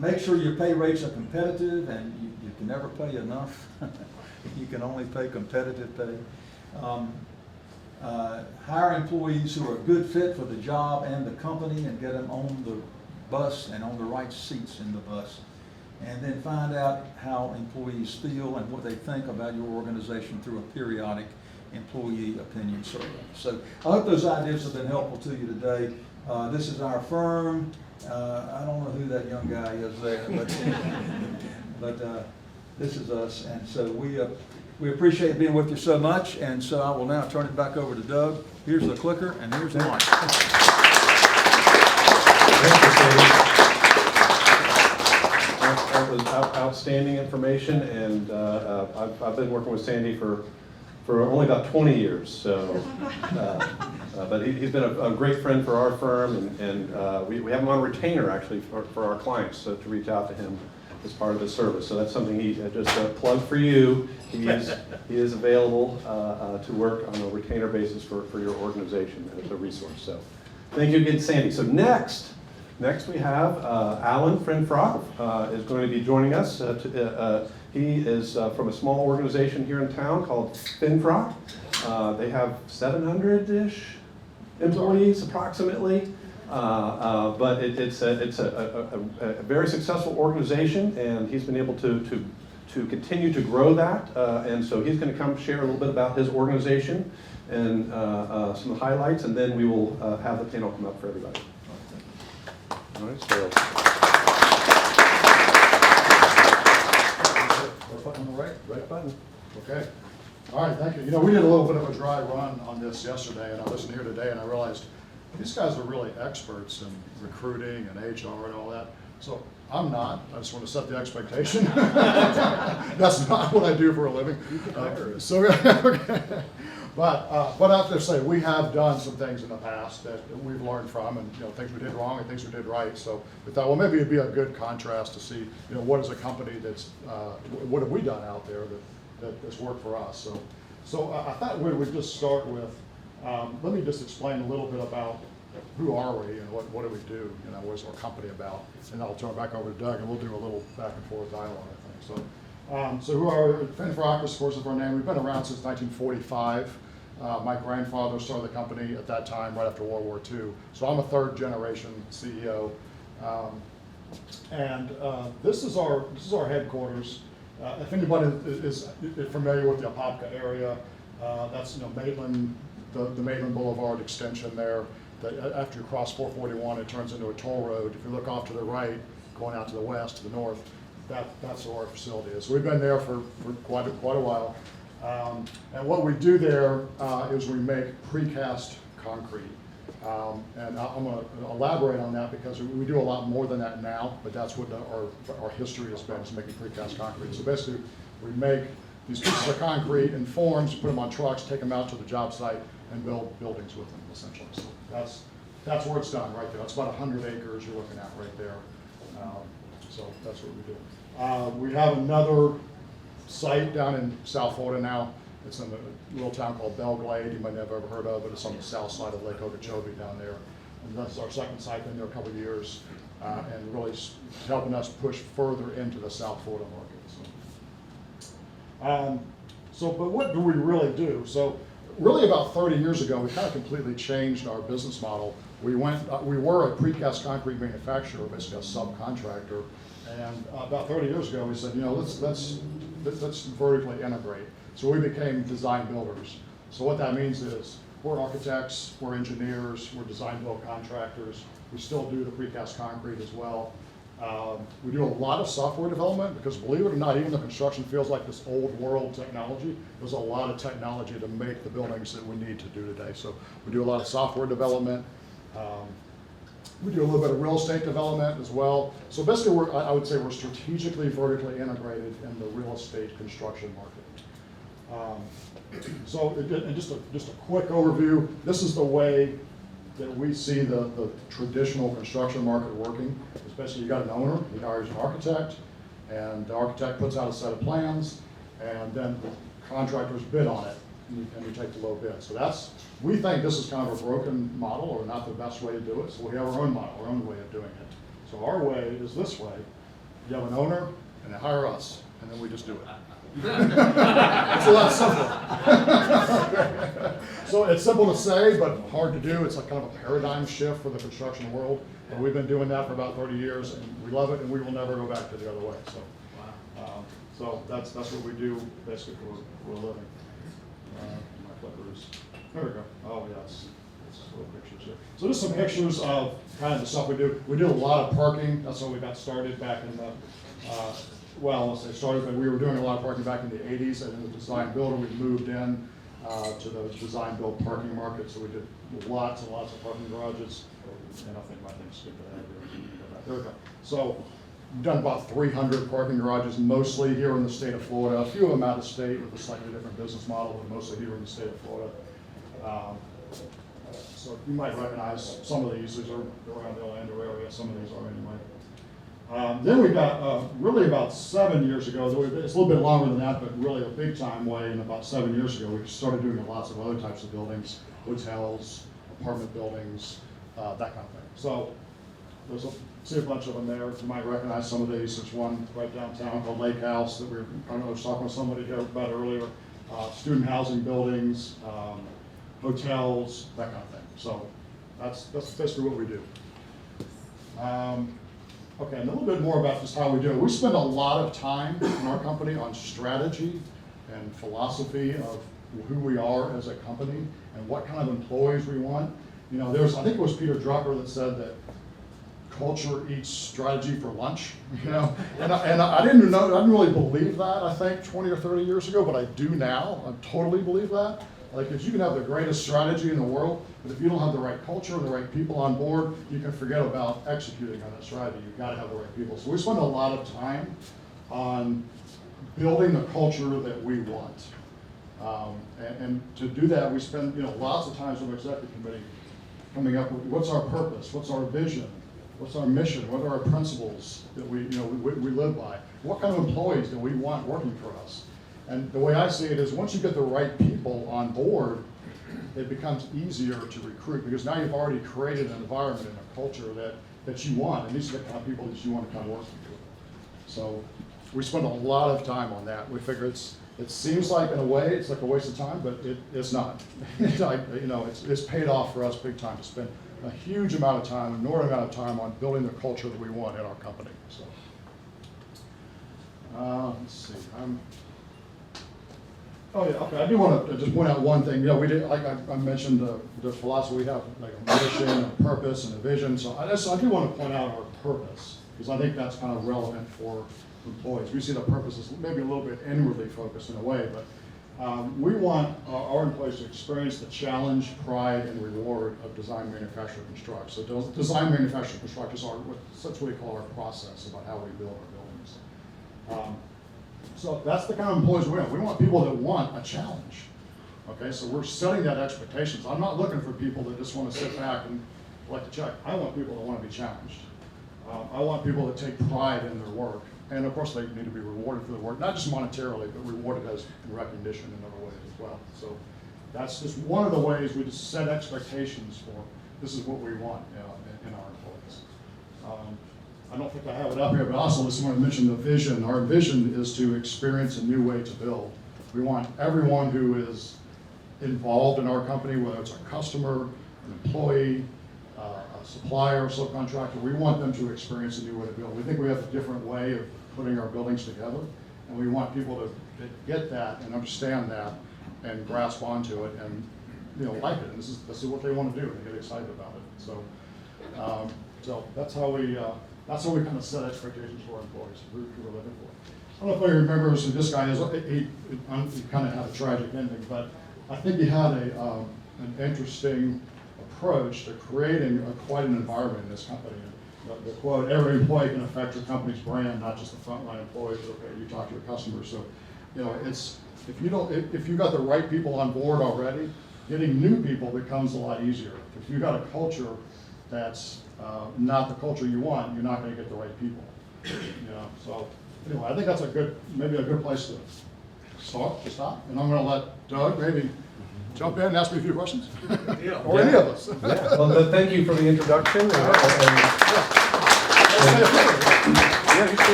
Make sure your pay rates are competitive, and you can never pay enough. You can only pay competitive pay. Hire employees who are a good fit for the job and the company, and get them on the bus and on the right seats in the bus. And then find out how employees feel and what they think about your organization through a periodic employee opinion survey. So I hope those ideas have been helpful to you today. This is our firm. I don't know who that young guy is there, but this is us. And so we appreciate being with you so much. And so I will now turn it back over to Doug. Here's the clicker, and here's the mic. That was outstanding information, and I've been working with Sandy for only about 20 years. So, but he's been a great friend for our firm, and we have him on retainer actually for our clients to reach out to him as part of his service. So that's something he just a plug for you. He is available to work on a retainer basis for your organization as a resource. So thank you again, Sandy. So next we have Alan Frenfrock is going to be joining us. He is from a small organization here in town called Finfrock. They have 700-ish employees approximately, but it's a very successful organization, and he's been able to continue to grow that. And so he's going to come share a little bit about his organization and some highlights, and then we will have the panel come up for everybody. All right, so. On the right button. Okay. All right, thank you. You know, we did a little bit of a dry run on this yesterday, and I listened here today, and I realized these guys are really experts in recruiting and HR and all that. So I'm not. I just want to set the expectation. That's not what I do for a living. Okay. But I have to say, we have done some things in the past that we've learned from, and things we did wrong and things we did right. So we thought, well, maybe it'd be a good contrast to see, what is a company that's, what have we done out there that's worked for us. So I thought we would just start with, let me just explain a little bit about who are we and what do we do, what is our company about, and I'll turn it back over to Doug, and we'll do a little back and forth dialogue, I think. So who are we? Finfrock, of course, is our name. We've been around since 1945. My grandfather started the company at that time, right after World War II. So I'm a third generation CEO. This is our headquarters. If anybody is familiar with the Apopka area, that's Maitland, the Maitland Boulevard extension there. After you cross 441, it turns into a toll road. If you look off to the right, going out to the west, to the north, that's where our facility is. So we've been there for quite a while. And what we do there is we make precast concrete. And I'm going to elaborate on that because we do a lot more than that now, but that's what our history has been, is making precast concrete. So basically, we make these pieces of concrete in forms, put them on trucks, take them out to the job site, and build buildings with them, essentially. So that's where it's done, right there. That's about 100 acres you're looking at right there. So that's what we do. We have another site down in South Florida now. It's in a little town called Belle Glade. You might never ever heard of, but it's on the south side of Lake Okeechobee down there. And that's our second site, been there a couple of years, and really helping us push further into the South Florida market. But what do we really do? So really about 30 years ago, we kind of completely changed our business model. We were a precast concrete manufacturer, basically a subcontractor, and about 30 years ago, we said, let's vertically integrate. So we became design builders. So what that means is we're architects, we're engineers, we're design build contractors. We still do the precast concrete as well. We do a lot of software development because, believe it or not, even though construction feels like this old world technology, there's a lot of technology to make the buildings that we need to do today. So we do a lot of software development. We do a little bit of real estate development as well. So basically, I would say we're strategically vertically integrated in the real estate construction market. And just a quick overview, this is the way that we see the traditional construction market working. Especially, you got an owner, he hires an architect, and the architect puts out a set of plans, and then the contractors bid on it, and you take the low bid. So we think this is kind of a broken model, or not the best way to do it, so we have our own model, our own way of doing it. So our way is this way. You have an owner, and they hire us, and then we just do it. It's a lot simpler. So it's simple to say, but hard to do. It's like kind of a paradigm shift for the construction world. And we've been doing that for about 30 years, and we love it, and we will never go back to the other way. So that's what we do basically for a living. My clippers. There we go. Oh yes, it's little pictures here. So just some pictures of kind of the stuff we do. We do a lot of parking. That's how we got started back in the. Well, let's say started, but we were doing a lot of parking back in the 80s, and in the design builder, we moved in to the design build parking market, so we did lots and lots of parking garages. And I think my thing's skipped ahead here. There we go. So we've done about 300 parking garages, mostly here in the state of Florida, a few of them out of state with a slightly different business model, but mostly here in the state of Florida. So you might recognize some of these. These are around the Orlando area, some of these are anyway. Then we got, really about 7 years ago, it's a little bit longer than that, but really a big time way, and about 7 years ago, we started doing lots of other types of buildings, hotels, apartment buildings, that kind of thing. So there's see a bunch of them there. You might recognize some of these. There's one right downtown called Lake House that I was talking with somebody here about earlier. Student housing buildings, hotels, that kind of thing. So that's basically what we do. Okay, and a little bit more about just how we do it. We spend a lot of time in our company on strategy and philosophy of who we are as a company and what kind of employees we want. You know, I think it was Peter Drucker that said that culture eats strategy for lunch, you know? And I didn't really believe that, I think, 20 or 30 years ago, but I do now. I totally believe that. Like, if you can have the greatest strategy in the world, but if you don't have the right culture and the right people on board, you can forget about executing on that strategy. You've got to have the right people. So we spend a lot of time on building the culture that we want. And to do that, we spend lots of times with the executive committee coming up with what's our purpose, what's our vision, what's our mission, what are our principles that we live by, what kind of employees do we want working for us. And the way I see it is once you get the right people on board, it becomes easier to recruit because now you've already created an environment and a culture that you want, and these are the kind of people that you want to come work with. So we spend a lot of time on that. We figure it seems like in a way it's like a waste of time, but it's not. It's paid off for us big time to spend a huge amount of time, an enormous amount of time on building the culture that we want in our company. So let's see. Oh yeah, okay. I do want to just point out one thing. We did, like I mentioned, the philosophy. We have like a mission, a purpose, and a vision. So I do want to point out our purpose because I think that's kind of relevant for employees. We see the purpose as maybe a little bit inwardly focused in a way, but we want our employees to experience the challenge, pride, and reward of design, manufacture, construct. So design, manufacture, construct is that's what we call our process about how we build our buildings. So that's the kind of employees we want. We want people that want a challenge. Okay, so we're setting that expectations. I'm not looking for people that just want to sit back and collect a check. I want people that want to be challenged. I want people that take pride in their work. And of course, they need to be rewarded for their work, not just monetarily, but rewarded as recognition in other ways as well. So that's just one of the ways we just set expectations for this is what we want in our employees. I don't think I have it up here, but also just want to mention the vision. Our vision is to experience a new way to build. We want everyone who is involved in our company, whether it's a customer, an employee, a supplier, a subcontractor, we want them to experience a new way to build. We think we have a different way of putting our buildings together, and we want people to get that and understand that and grasp onto it and like it. And this is what they want to do and get excited about it. So that's how we kind of set expectations for our employees, who we're looking for. I don't know if anybody remembers who this guy is. He kind of had a tragic ending, but I think he had an interesting approach to creating quite an environment in this company. The quote, every employee can affect your company's brand, not just the frontline employees. Okay, you talk to your customers. So, it's if you got the right people on board already, getting new people becomes a lot easier. If you got a culture that's not the culture you want, you're not going to get the right people. So anyway, I think that's maybe a good place to stop. And I'm going to let Doug maybe jump in and ask me a few questions, or any of us. Well, thank you for the introduction. Yeah,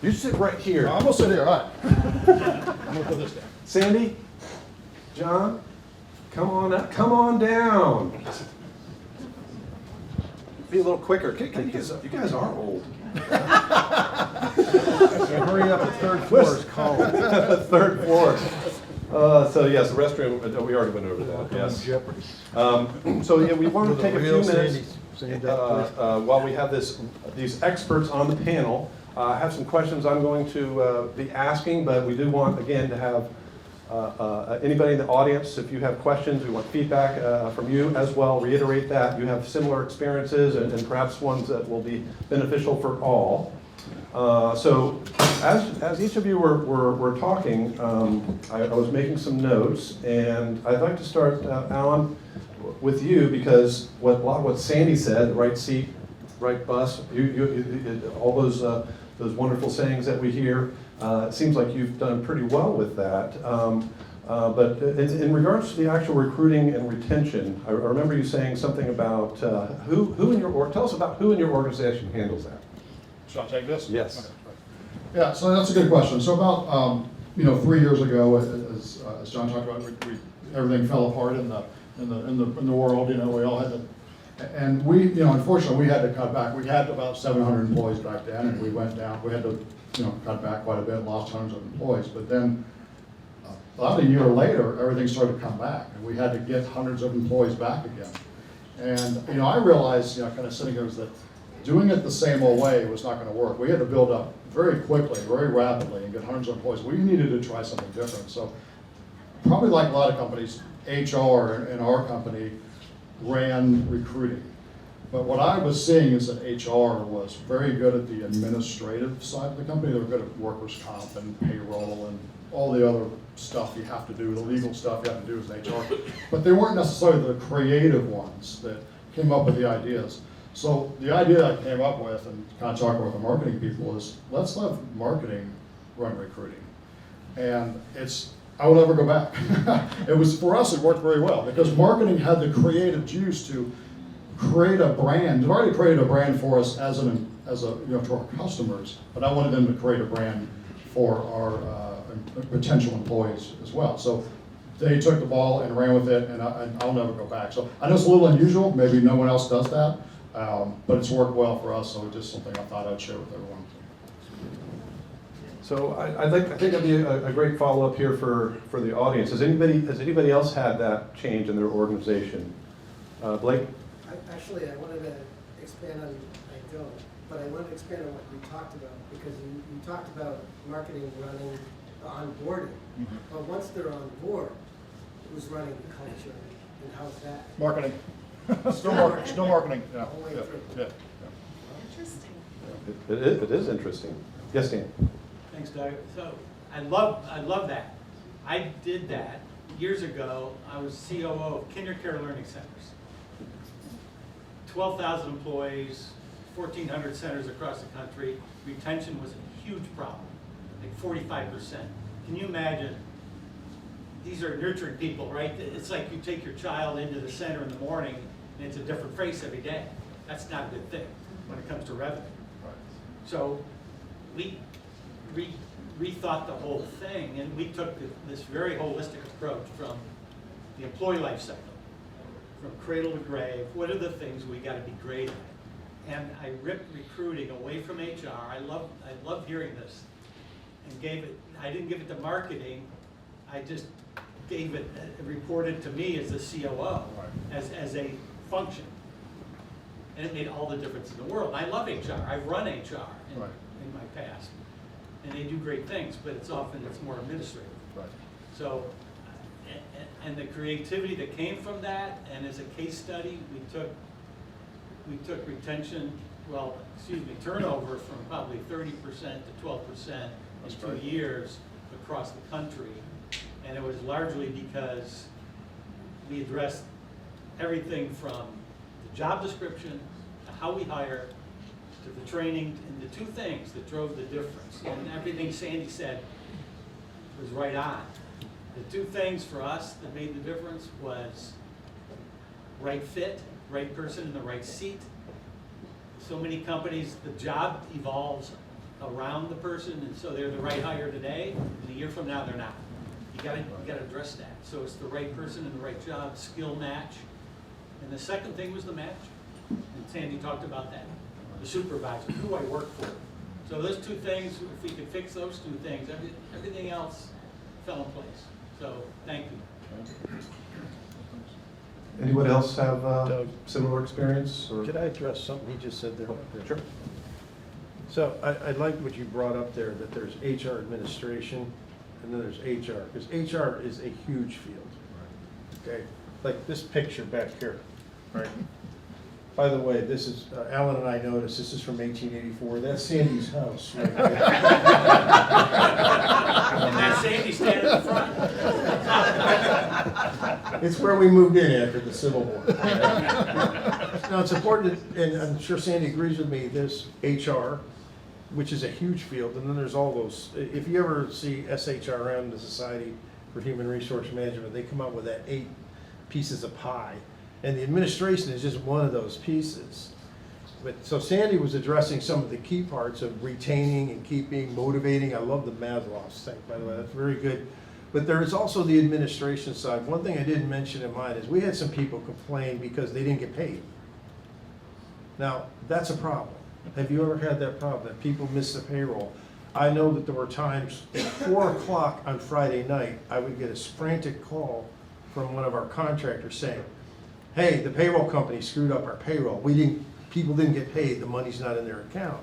you sit right here. I'm gonna sit here, all right. I'm gonna put this down. Sandy, John, come on up, come on down. Be a little quicker. You guys are old. Hurry up, the third floor is calling. Third floor. So yes, the restroom, we already went over that, yes. Jeopardy. So yeah, we want to take a few minutes Sandy. while we have these experts on the panel. I have some questions I'm going to be asking, but we do want, again, to have anybody in the audience, if you have questions, we want feedback from you as well. Reiterate that you have similar experiences and perhaps ones that will be beneficial for all. So as each of you were talking, I was making some notes, and I'd like to start, Alan, with you, because what Sandy said, the right seat, right bus, all those wonderful sayings that we hear, it seems like you've done pretty well with that. But in regards to the actual recruiting and retention, I remember you saying something about who in your tell us about who in your organization handles that. Should I take this? Yes. Okay, right. Yeah, so that's a good question. So about 3 years ago, as John talked about, everything fell apart in the world. We all had to, and we unfortunately we had to cut back. We had about 700 employees back then, and we went down. We had to cut back quite a bit, lost hundreds of employees. But then about a year later, everything started to come back, and we had to get hundreds of employees back again. And I realized, kind of sitting there, was that doing it the same old way was not going to work. We had to build up very quickly, very rapidly, and get hundreds of employees. We needed to try something different. So probably like a lot of companies, HR in our company ran recruiting. But what I was seeing is that HR was very good at the administrative side of the company. They were good at workers' comp and payroll and all the other stuff you have to do, the legal stuff you have to do as HR. But they weren't necessarily the creative ones that came up with the ideas. So the idea I came up with, and kind of talking with the marketing people, is let's let marketing run recruiting. And I will never go back. For us, it worked very well, because marketing had the creative juice to create a brand. They've already created a brand for us as to our customers, but I wanted them to create a brand for our potential employees as well. So they took the ball and ran with it, and I'll never go back. So I know it's a little unusual, maybe no one else does that, but it's worked well for us, so it's just something I thought I'd share with everyone. So I think that'd be a great follow-up here for the audience. Has anybody else had that change in their organization? Blake? Actually, I wanted to expand on, I don't, but I wanted to expand on what we talked about, because you talked about marketing running onboarding. Mm-hmm. But once they're on board, who's running the culture, and how's that? Marketing. Still marketing. Yeah. The whole way Yeah. through. Yeah. Interesting. It is interesting. Yes, Dan? Thanks, Doug. So I love that. I did that years ago. I was COO of KinderCare Learning Centers. 12,000 employees, 1,400 centers across the country. Retention was a huge problem, like 45%. Can you imagine? These are nurturing people, right? It's like you take your child into the center in the morning and it's a different face every day. That's not a good thing when it comes to revenue. Right. So we rethought the whole thing, and we took this very holistic approach from the employee life cycle, from cradle to grave. What are the things we got to be great at? And I ripped recruiting away from HR. I love hearing this, and I didn't give it to marketing. I just gave it, reported to me as the COO, as a function. And it made all the difference in the world. I love HR. I've run HR in my past. And they do great things, but it's more administrative. Right. So, and the creativity that came from that, and as a case study, we took turnover from probably 30% to 12% in 2 years across the country. And it was largely because we addressed everything from the job description to how we hire to the training, and the two things that drove the difference. And everything Sandy said was right on. The two things for us that made the difference was right fit, right person in the right seat, so many companies, the job evolves around the person, and so they're the right hire today, and a year from now, they're not. You gotta address that. So it's the right person in the right job, skill match. And the second thing was the match, and Sandy talked about that. The supervisor, who I work for. So those two things, if we could fix those two things, everything else fell in place. So, thank you. Anyone else have Doug. similar experience? Or? Could I address something he just said there? Sure. So I like what you brought up there, that there's HR administration and then there's HR, because HR is a huge field. Okay, like this picture back here, right? By the way, this is, Alan and I noticed, this is from 1884. That's Sandy's house right there. And that's Sandy standing in front. It's where we moved in after the Civil War. Now, it's important, and I'm sure Sandy agrees with me, there's HR, which is a huge field, and then there's all those, if you ever see SHRM, the Society for Human Resource Management, they come out with that 8 pieces of pie, and the administration is just one of those pieces. But, so Sandy was addressing some of the key parts of retaining and keeping, motivating. I love the Maslow's thing, by the way, that's very good. But there is also the administration side. One thing I didn't mention in mine is we had some people complain because they didn't get paid. Now, that's a problem. Have you ever had that problem, that people miss the payroll? I know that there were times at 4 o'clock on Friday night, I would get a frantic call from one of our contractors saying, hey, the payroll company screwed up our payroll. People didn't get paid, the money's not in their account.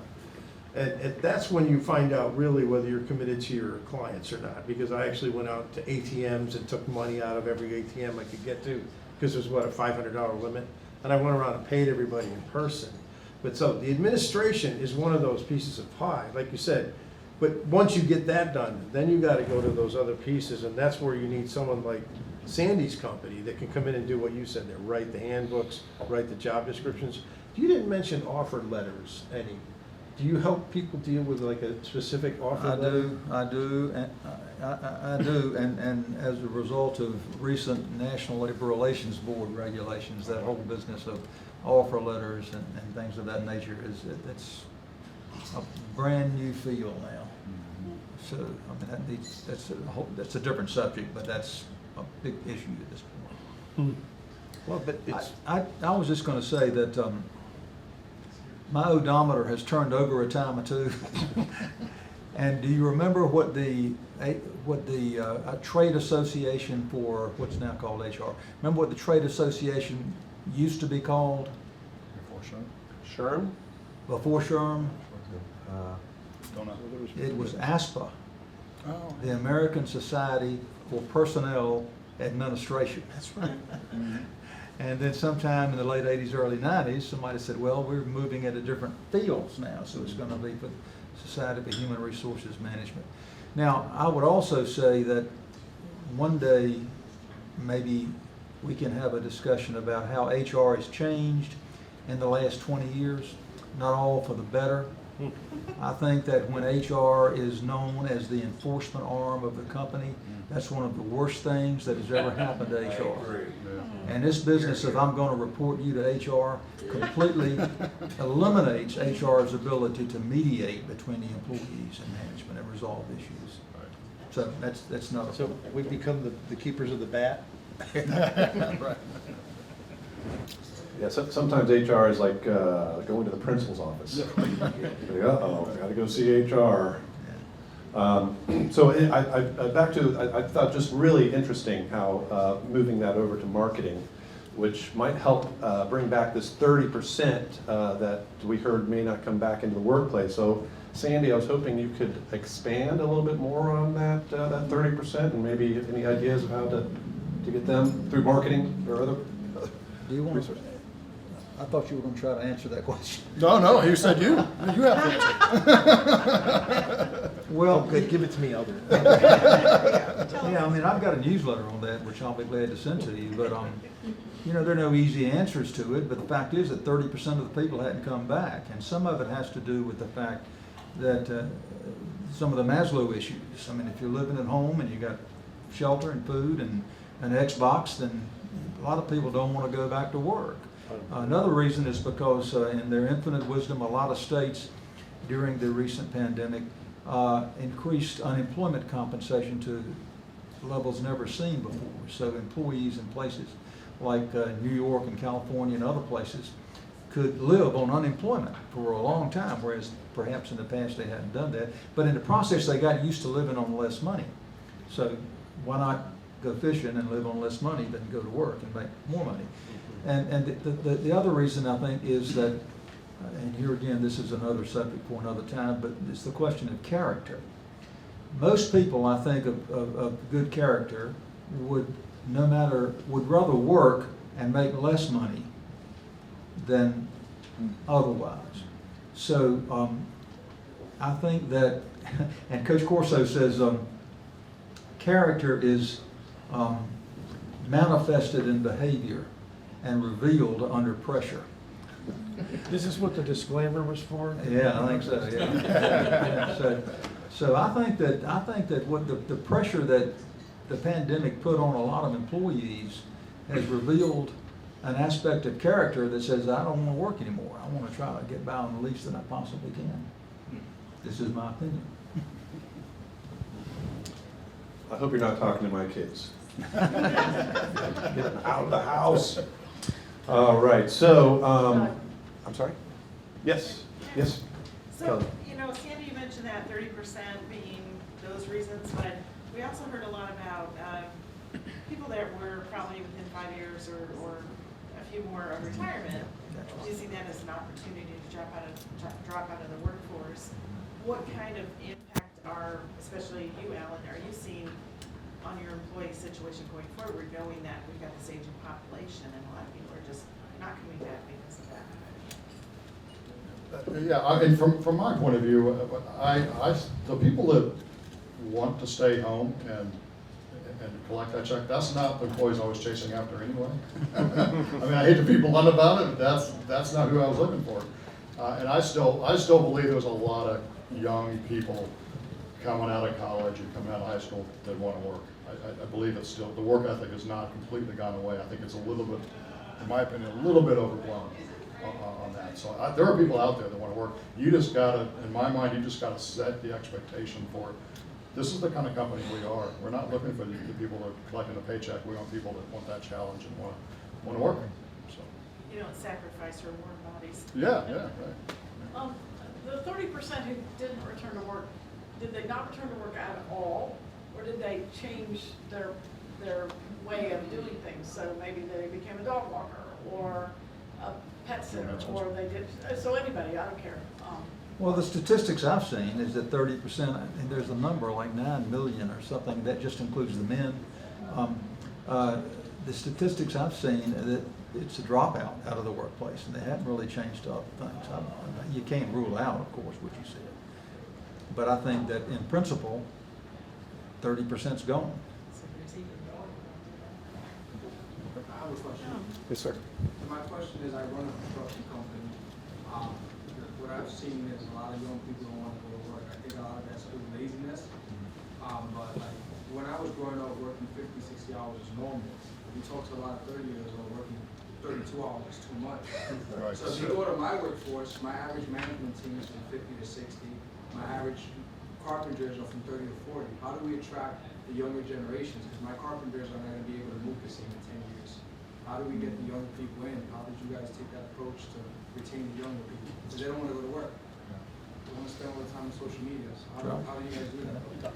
And that's when you find out really whether you're committed to your clients or not, because I actually went out to ATMs and took money out of every ATM I could get to, because there's what, a $500 limit? And I went around and paid everybody in person. But so the administration is one of those pieces of pie, like you said. But once you get that done, then you got to go to those other pieces, and that's where you need someone like Sandy's company that can come in and do what you said there, write the handbooks, write the job descriptions. You didn't mention offer letters any. Do you help people deal with like a specific offer letter? I do, and as a result of recent National Labor Relations Board regulations, that whole business of offer letters and things of that nature it's a brand new field now. So I mean that's a different subject, but that's a big issue at this point. Well, but it's I was just going to say that my odometer has turned over a time or two. And do you remember what the trade association for what's now called HR? Remember what the trade association used to be called? SHRM? Before SHRM? Don't know. It was ASPA, the American Society for Personnel Administration. That's right. And then sometime in the late 80s, early 90s, somebody said, well, we're moving into different fields now, so it's going to be for Society for Human Resources Management. Now, I would also say that one day, maybe we can have a discussion about how HR has changed in the last 20 years, not all for the better. I think that when HR is known as the enforcement arm of the company, that's one of the worst things that has ever happened to HR. And this business of I'm going to report you to HR completely eliminates HR's ability to mediate between the employees and management and resolve issues. So that's not. so we become the keepers of the bat. Right. Yeah, sometimes HR is like going to the principal's office. Uh-oh, I gotta go see HR. So back to, I thought just really interesting how moving that over to marketing, which might help bring back this 30% that we heard may not come back into the workplace. So Sandy, I was hoping you could expand a little bit more on that 30% and maybe any ideas of how to get them through marketing or other Do you want resources. I thought you were going to try to answer that question. No, he said you have to answer. Well, Good, give it to me, I'll do it. yeah, I mean, I've got a newsletter on that, which I'll be glad to send to you, but, you know, there are no easy answers to it, but the fact is that 30% of the people hadn't come back, and some of it has to do with the fact that some of the Maslow issues. I mean, if you're living at home and you got shelter and food and an Xbox, then a lot of people don't want to go back to work. Another reason is because in their infinite wisdom, a lot of states during the recent pandemic increased unemployment compensation to levels never seen before. So employees in places like New York and California and other places could live on unemployment for a long time, whereas perhaps in the past they hadn't done that. But in the process, they got used to living on less money. So why not go fishing and live on less money than go to work and make more money? And the other reason I think is that, and here again, this is another subject for another time, but it's the question of character. Most people, I think, of good character would rather work and make less money than otherwise. So I think that, and Coach Corso says, character is manifested in behavior and revealed under pressure. This is what the disclaimer was for? Yeah, I think so, yeah. Yeah, so I think that what the pressure that the pandemic put on a lot of employees has revealed an aspect of character that says, I don't want to work anymore. I want to try to get by on the least that I possibly can. This is my opinion. I hope you're not talking to my kids. Get them out of the house. All right, so, I'm sorry? Yes, yes. So, Kelly. you know, Sandy, you mentioned that 30% being those reasons, but we also heard a lot about people that were probably within 5 years or a few more of retirement, using that as an opportunity to drop out of the workforce. What kind of impact are, especially you, Alan, are you seeing on your employee situation going forward, knowing that we've got this aging population and a lot of people are just not coming back because of that? Yeah, I mean, from my point of view, the people that want to stay home and collect that check, that's not the employees I was chasing after anyway. I mean, I hate to be blunt about it, but that's not who I was looking for. And I still believe there's a lot of young people coming out of college and coming out of high school that want to work. I believe it's still, the work ethic has not completely gone away. I think it's a little bit, in my opinion, a little bit overblown on that. So there are people out there that want to work. You just gotta, in my mind, you just gotta set the expectation for it. This is the kind of company we are. We're not looking for the people that are collecting a paycheck. We want people that want that challenge and want to work. So. You don't sacrifice your warm bodies. Yeah, right. The 30% who didn't return to work, did they not return to work at all, or did they change their way of doing things? So maybe they became a dog walker or a pet sitter, or they did. So anybody, I don't care. Well, the statistics I've seen is that 30%, and there's a number like 9 million or something, that just includes the men. The statistics I've seen, that it's a dropout out of the workplace, and they haven't really changed other things. You can't rule out, of course, what you said. But I think that in principle, 30% is gone. I have a question. Yes, sir. My question is, I run a construction company. What I've seen is a lot of young people don't want to go to work. I think a lot of that's through laziness. But like when I was growing up, working 50, 60 hours is normal. We talk to a lot of 30 years old working 32 hours is too much. Right. So if you go to my workforce, my average management team is from 50 to 60. My average carpenters are from 30 to 40. How do we attract the younger generations? Because my carpenters are not going to be able to move the same in 10 years. How do we get the young people in? How did you guys take that approach to retain the younger people? Because they don't want to go to work. They want to spend all the time on social media. So how do you guys do that?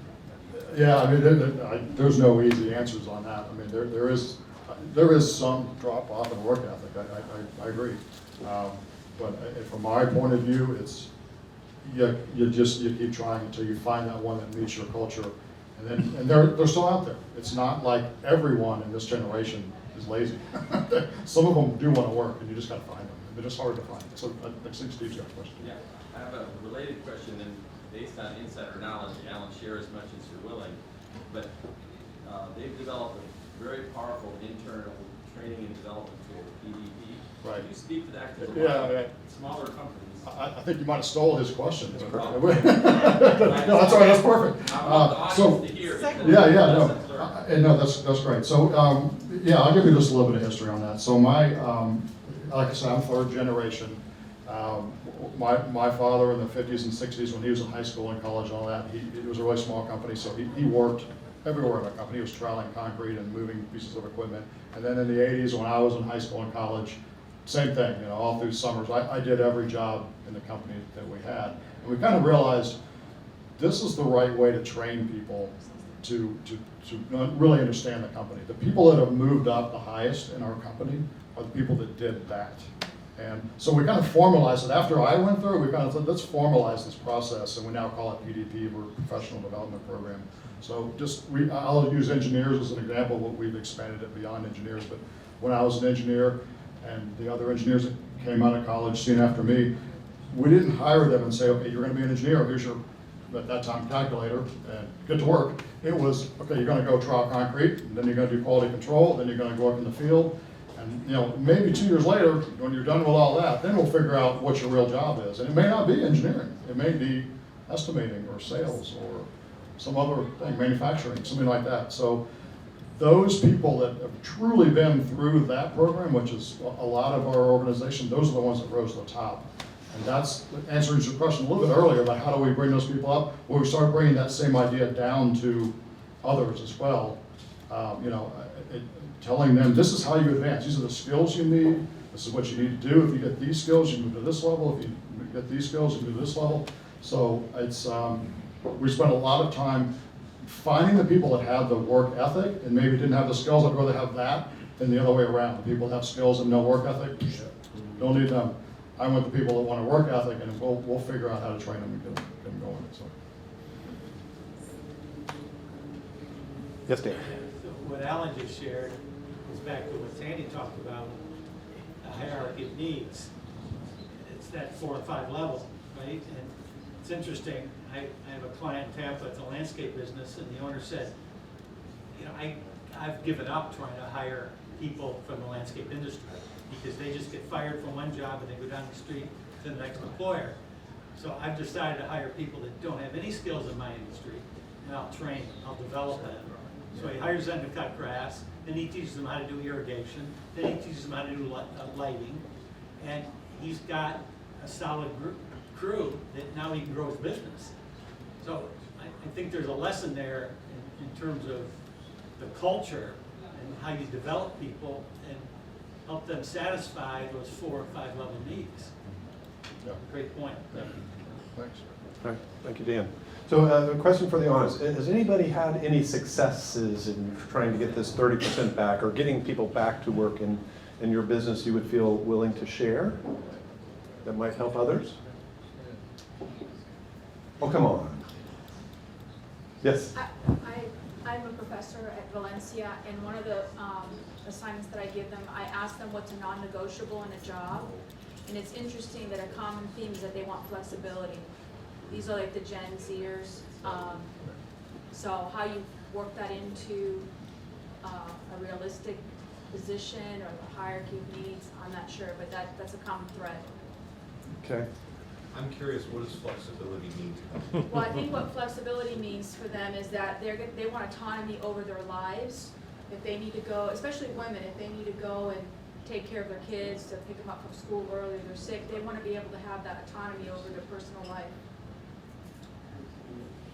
Yeah, I mean, there's no easy answers on that. I mean, there is some drop off in work ethic. I agree. But from my point of view, it's you keep trying until you find that one that meets your culture, and they're still out there. It's not like everyone in this generation is lazy. Some of them do want to work, and you just got to find them. They're just hard to find. So I think Steve's got a question. Yeah, I have a related question, and based on insider knowledge, Alan, share as much as you're willing, but they've developed a very powerful internal training and development tool, PDP. Right. Can you speak to that? Because Yeah. smaller companies. I think you might have stole his question. No, No, that's all right. That's perfect. I want the audience to hear. No, that's great. So, yeah, I'll give you just a little bit of history on that. So like I said, I'm third generation. My father in the 50s and 60s, when he was in high school and college and all that, it was a really small company, so he worked everywhere in the company. He was troweling concrete and moving pieces of equipment. And then in the 80s, when I was in high school and college, same thing, all through summers. I did every job in the company that we had. And we kind of realized this is the right way to train people to really understand the company. The people that have moved up the highest in our company are the people that did that. And so we kind of formalized it. After I went through it, we kind of said, let's formalize this process, and we now call it PDP, or Professional Development Program. So I'll use engineers as an example, but we've expanded it beyond engineers. But when I was an engineer, and the other engineers that came out of college soon after me, we didn't hire them and say, okay, you're going to be an engineer, here's your, at that time, calculator, and get to work. It was, okay, you're going to go trowel concrete, and then you're going to do quality control, then you're going to go up in the field, and maybe 2 years later, when you're done with all that, then we'll figure out what your real job is. And it may not be engineering, it may be estimating or sales or some other thing, manufacturing, something like that. So those people that have truly been through that program, which is a lot of our organization, those are the ones that rose to the top. And that's answering your question a little bit earlier about how do we bring those people up. Well, we start bringing that same idea down to others as well. Telling them this is how you advance. These are the skills you need. This is what you need to do. If you get these skills, you move to this level. If you get these skills, you move to this level. So it's we spent a lot of time finding the people that had the work ethic and maybe didn't have the skills. I'd rather have that than the other way around. The people that have skills and no work ethic, don't need them. I want the people that want a work ethic, and we'll figure out how to train them and get them going. So. Yes, Dan. So what Alan just shared goes back to what Sandy talked about, a hierarchy of needs. It's that 4 or 5 level, right? And it's interesting. I have a client in Tampa, it's a landscape business, and the owner said, I've given up trying to hire people from the landscape industry because they just get fired from one job and they go down the street to the next employer. So I've decided to hire people that don't have any skills in my industry, and I'll train them, I'll develop them. So he hires them to cut grass, then he teaches them how to do irrigation, then he teaches them how to do lighting, and he's got a solid crew that now he can grow his business. So I think there's a lesson there in terms of the culture and how you develop people and help them satisfy those 4 or 5 level needs. Yeah. Great point. Thank you. Thanks. All right, thank you, Dan. So a question for the audience. Has anybody had any successes in trying to get this 30% back or getting people back to work in your business you would feel willing to share that might help others? Oh, come on. Yes? I'm a professor at Valencia, and one of the assignments that I give them, I ask them what's a non-negotiable in a job. And it's interesting that a common theme is that they want flexibility. These are like the Gen Zers. So how you work that into a realistic position or the hierarchy of needs, I'm not sure, but that's a common thread. Okay. I'm curious, what does flexibility mean to them? Well, I think what flexibility means for them is that they want autonomy over their lives. If they need to go, especially women, if they need to go and take care of their kids, to pick them up from school early, they're sick, they want to be able to have that autonomy over their personal life.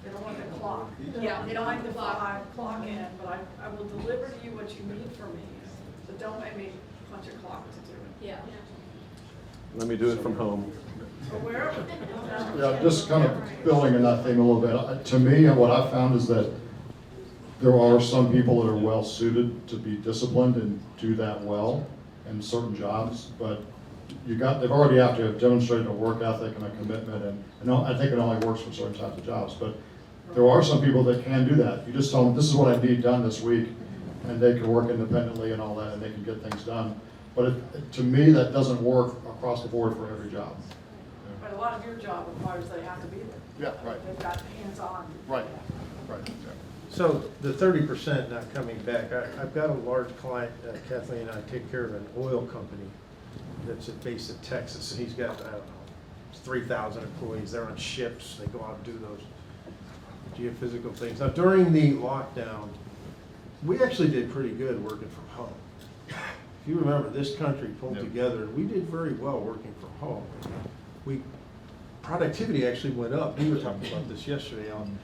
They don't want the clock. Yeah, they don't want the clock. I clock in, but I will deliver to you what you need from me. So don't make me punch a clock to do it. Yeah. Let me do it from home. Or wherever. Yeah, just kind of building on that theme a little bit. To me, what I've found is that there are some people that are well suited to be disciplined and do that well in certain jobs, but they've already have to have demonstrated a work ethic and a commitment, and I think it only works for certain types of jobs. But there are some people that can do that. You just tell them, this is what I need done this week, and they can work independently and all that, and they can get things done. But to me, that doesn't work across the board for every job. But a lot of your job requires they have to be there. Yeah, right. They've got hands-on. Right, right. Yeah. So the 30% not coming back, I've got a large client, Kathleen and I take care of an oil company that's based in Texas, and he's got, I don't know, 3,000 employees. They're on ships, they go out and do those geophysical things. Now during the lockdown, we actually did pretty good working from home. If you remember, this country pulled Yep. together, and we did very well working from home. Productivity actually went up. We were talking about this yesterday, Alan.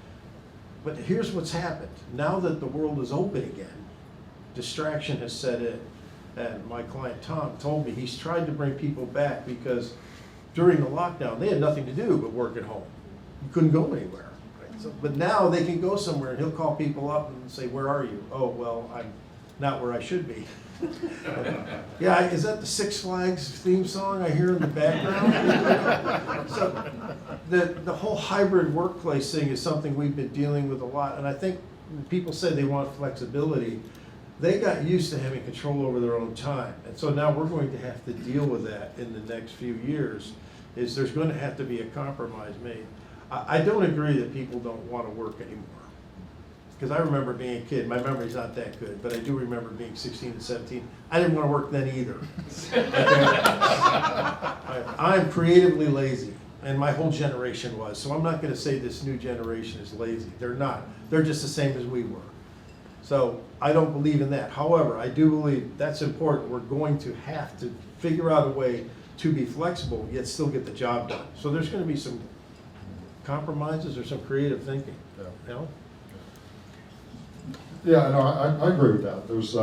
But here's what's happened. Now that the world is open again, distraction has set in. And my client Tom told me he's tried to bring people back because during the lockdown, they had nothing to do but work at home. You couldn't go anywhere. Right? So, but now they can go somewhere, and he'll call people up and say, "Where are you?" "Oh, well, I'm not where I should be." Yeah, is that the Six Flags theme song I hear in the background? So the whole hybrid workplace thing is something we've been dealing with a lot, and I think people say they want flexibility. They got used to having control over their own time, and so now we're going to have to deal with that in the next few years. There's going to have to be a compromise made. I don't agree that people don't want to work anymore. Because I remember being a kid, my memory's not that good, but I do remember being 16 and 17. I didn't want to work then either. I'm creatively lazy, and my whole generation was, so I'm not going to say this new generation is lazy. They're not. They're just the same as we were. So I don't believe in that. However, I do believe that's important. We're going to have to figure out a way to be flexible, yet still get the job done. So there's going to be some compromises or some creative thinking. Yeah. You know? Yeah, no, I agree with that. There's,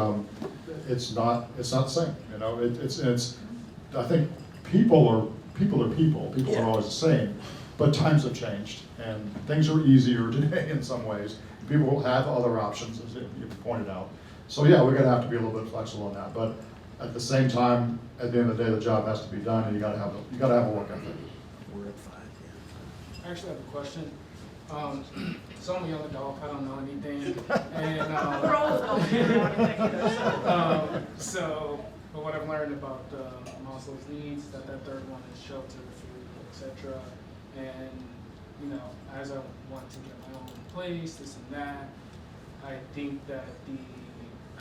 it's not the same, you know, it's, I think people are people, are always the same, but times have changed, and things are easier today in some ways. People will have other options, as you pointed out. So yeah, we're gonna have to be a little bit flexible on that, but at the same time, at the end of the day, the job has to be done, and you gotta have a work ethic. We're at 5, yeah. I actually have a question. So I'm a young adult, I don't know anything, and We're all adults. so, but what I've learned about Maslow's needs, that third one is shelter, food, etc. And you know, as I want to get my own place, this and that, I think that the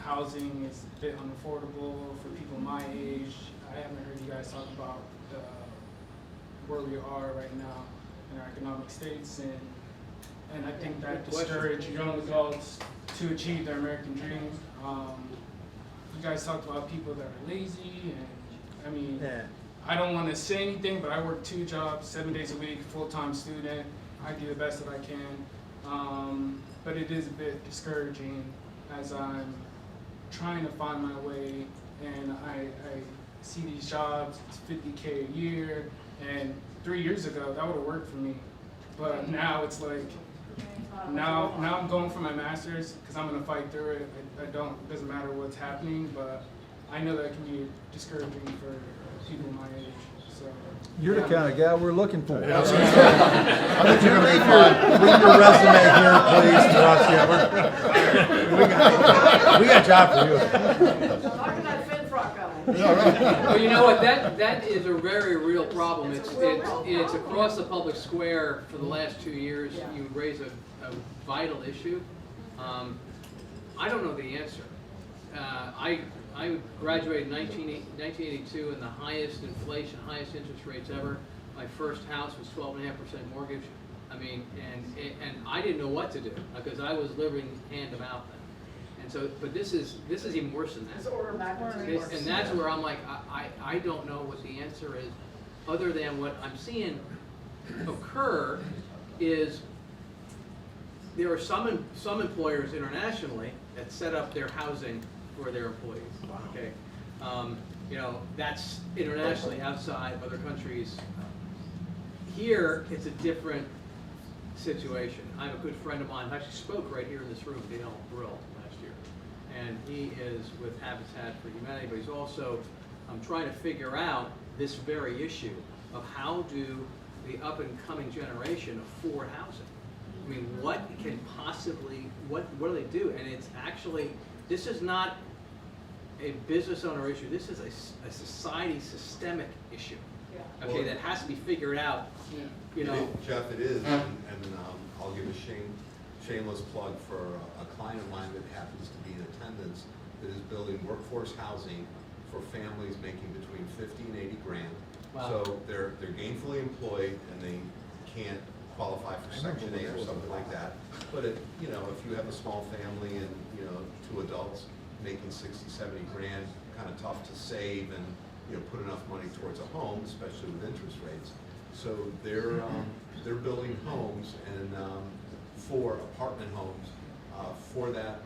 housing is a bit unaffordable for people my age. I haven't heard you guys talk about where we are right now in our economic states, and I think that discourages young adults to achieve their American dreams. You guys talked about people that are lazy, and I mean, I don't want to say anything, but I work 2 jobs, 7 days a week, full-time student. I do the best that I can, but it is a bit discouraging as I'm trying to find my way, and I see these jobs, it's $50K a year, and 3 years ago, that would have worked for me. But now it's like, now I'm going for my master's because I'm going to fight through it. It doesn't matter what's happening, but I know that can be discouraging for people my age. So You're the kind of guy we're looking for. I think you're going to be fine. Leave your resume here, please, to us. Yeah, we got a job for you. Knocking that fin frock out. Well, you know what, that is a very real problem. It's across the public square for the last 2 years. You raise a vital issue. I don't know the answer. I graduated in 1982 in the highest inflation, highest interest rates ever. My first house was 12.5% mortgage. I mean, and I didn't know what to do because I was living hand to mouth then. And so, but this is even worse than that. It's order of magnitude worse. And that's where I'm like, I don't know what the answer is, other than what I'm seeing occur is there are some employers internationally that set up their housing for their employees. Okay, you know, that's internationally outside other countries. Here, it's a different situation. I have a good friend of mine who actually spoke right here in this room, Dale Brill, last year, and he is with Habitat for Humanity, but he's also trying to figure out this very issue of how do the up-and-coming generation afford housing. I mean, what can possibly, what do they do? And it's actually, this is not a business owner issue. This is a society systemic issue. Yeah. Okay, that has to be figured out. Yeah. You know, Jeff, it is, and I'll give a shameless plug for a client of mine that happens to be in attendance that is building workforce housing for families making between 50 and 80 grand. Wow. So they're gainfully employed and they can't qualify for Section 8 or something like that. But you know, if you have a small family and 2 adults making 60, 70 grand, kind of tough to save and, you know, put enough money towards a home, especially with interest rates. So they're building homes and for apartment homes for that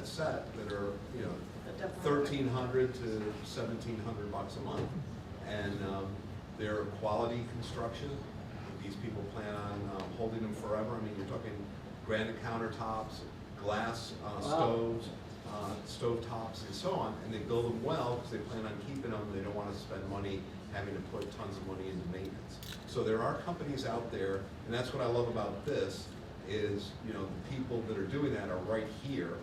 set that are, you know, $1,300 to $1,700 a month, and they're quality construction. These people plan on holding them forever. I mean, you're talking granite countertops, glass stoves, stove tops, and so on, and they build them well because they plan on keeping them. They don't want to spend money having to put tons of money into maintenance. So there are companies out there, and that's what I love about this, is, you know, the people that are doing that are right here.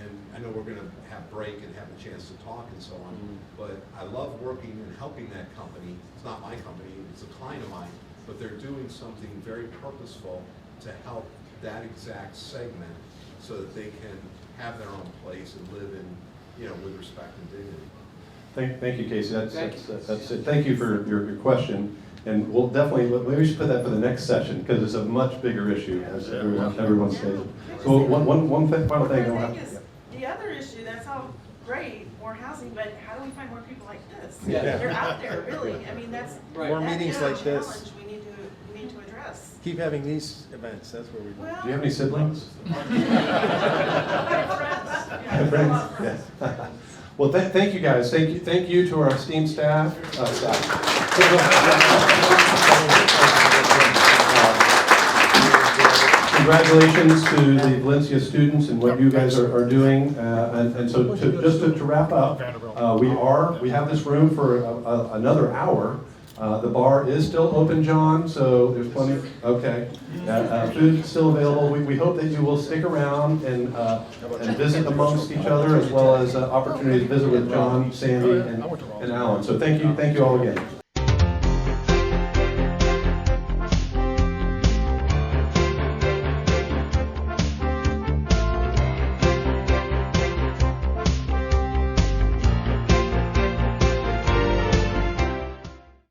And I know we're gonna have break and have a chance to talk and so on, but I love working and helping that company. It's not my company, it's a client of mine, but they're doing something very purposeful to help that exact segment so that they can have their own place and live in, you know, with respect and dignity. Thank you, Casey. That's it. Thank you for your question. And we'll definitely, maybe we should put that for the next session, because it's a much bigger issue, as everyone stated. So one final thing. The other issue, that's all great, more housing, but how do we find more people like this? Yeah. They're out there, really. I mean, that's More meetings like this. challenge we need to address. Keep having these events, that's where we. Well, Do you have any siblings? friends. Yeah. Well, thank you guys. Thank you to our esteemed staff. Congratulations to the Valencia students and what you guys are doing. And so just to wrap up, we have this room for another hour. The bar is still open, John, so there's plenty. Okay. Food is still available. We hope that you will stick around and visit amongst each other, as well as opportunities to visit with John, Sandy, and Alan. So thank you all again.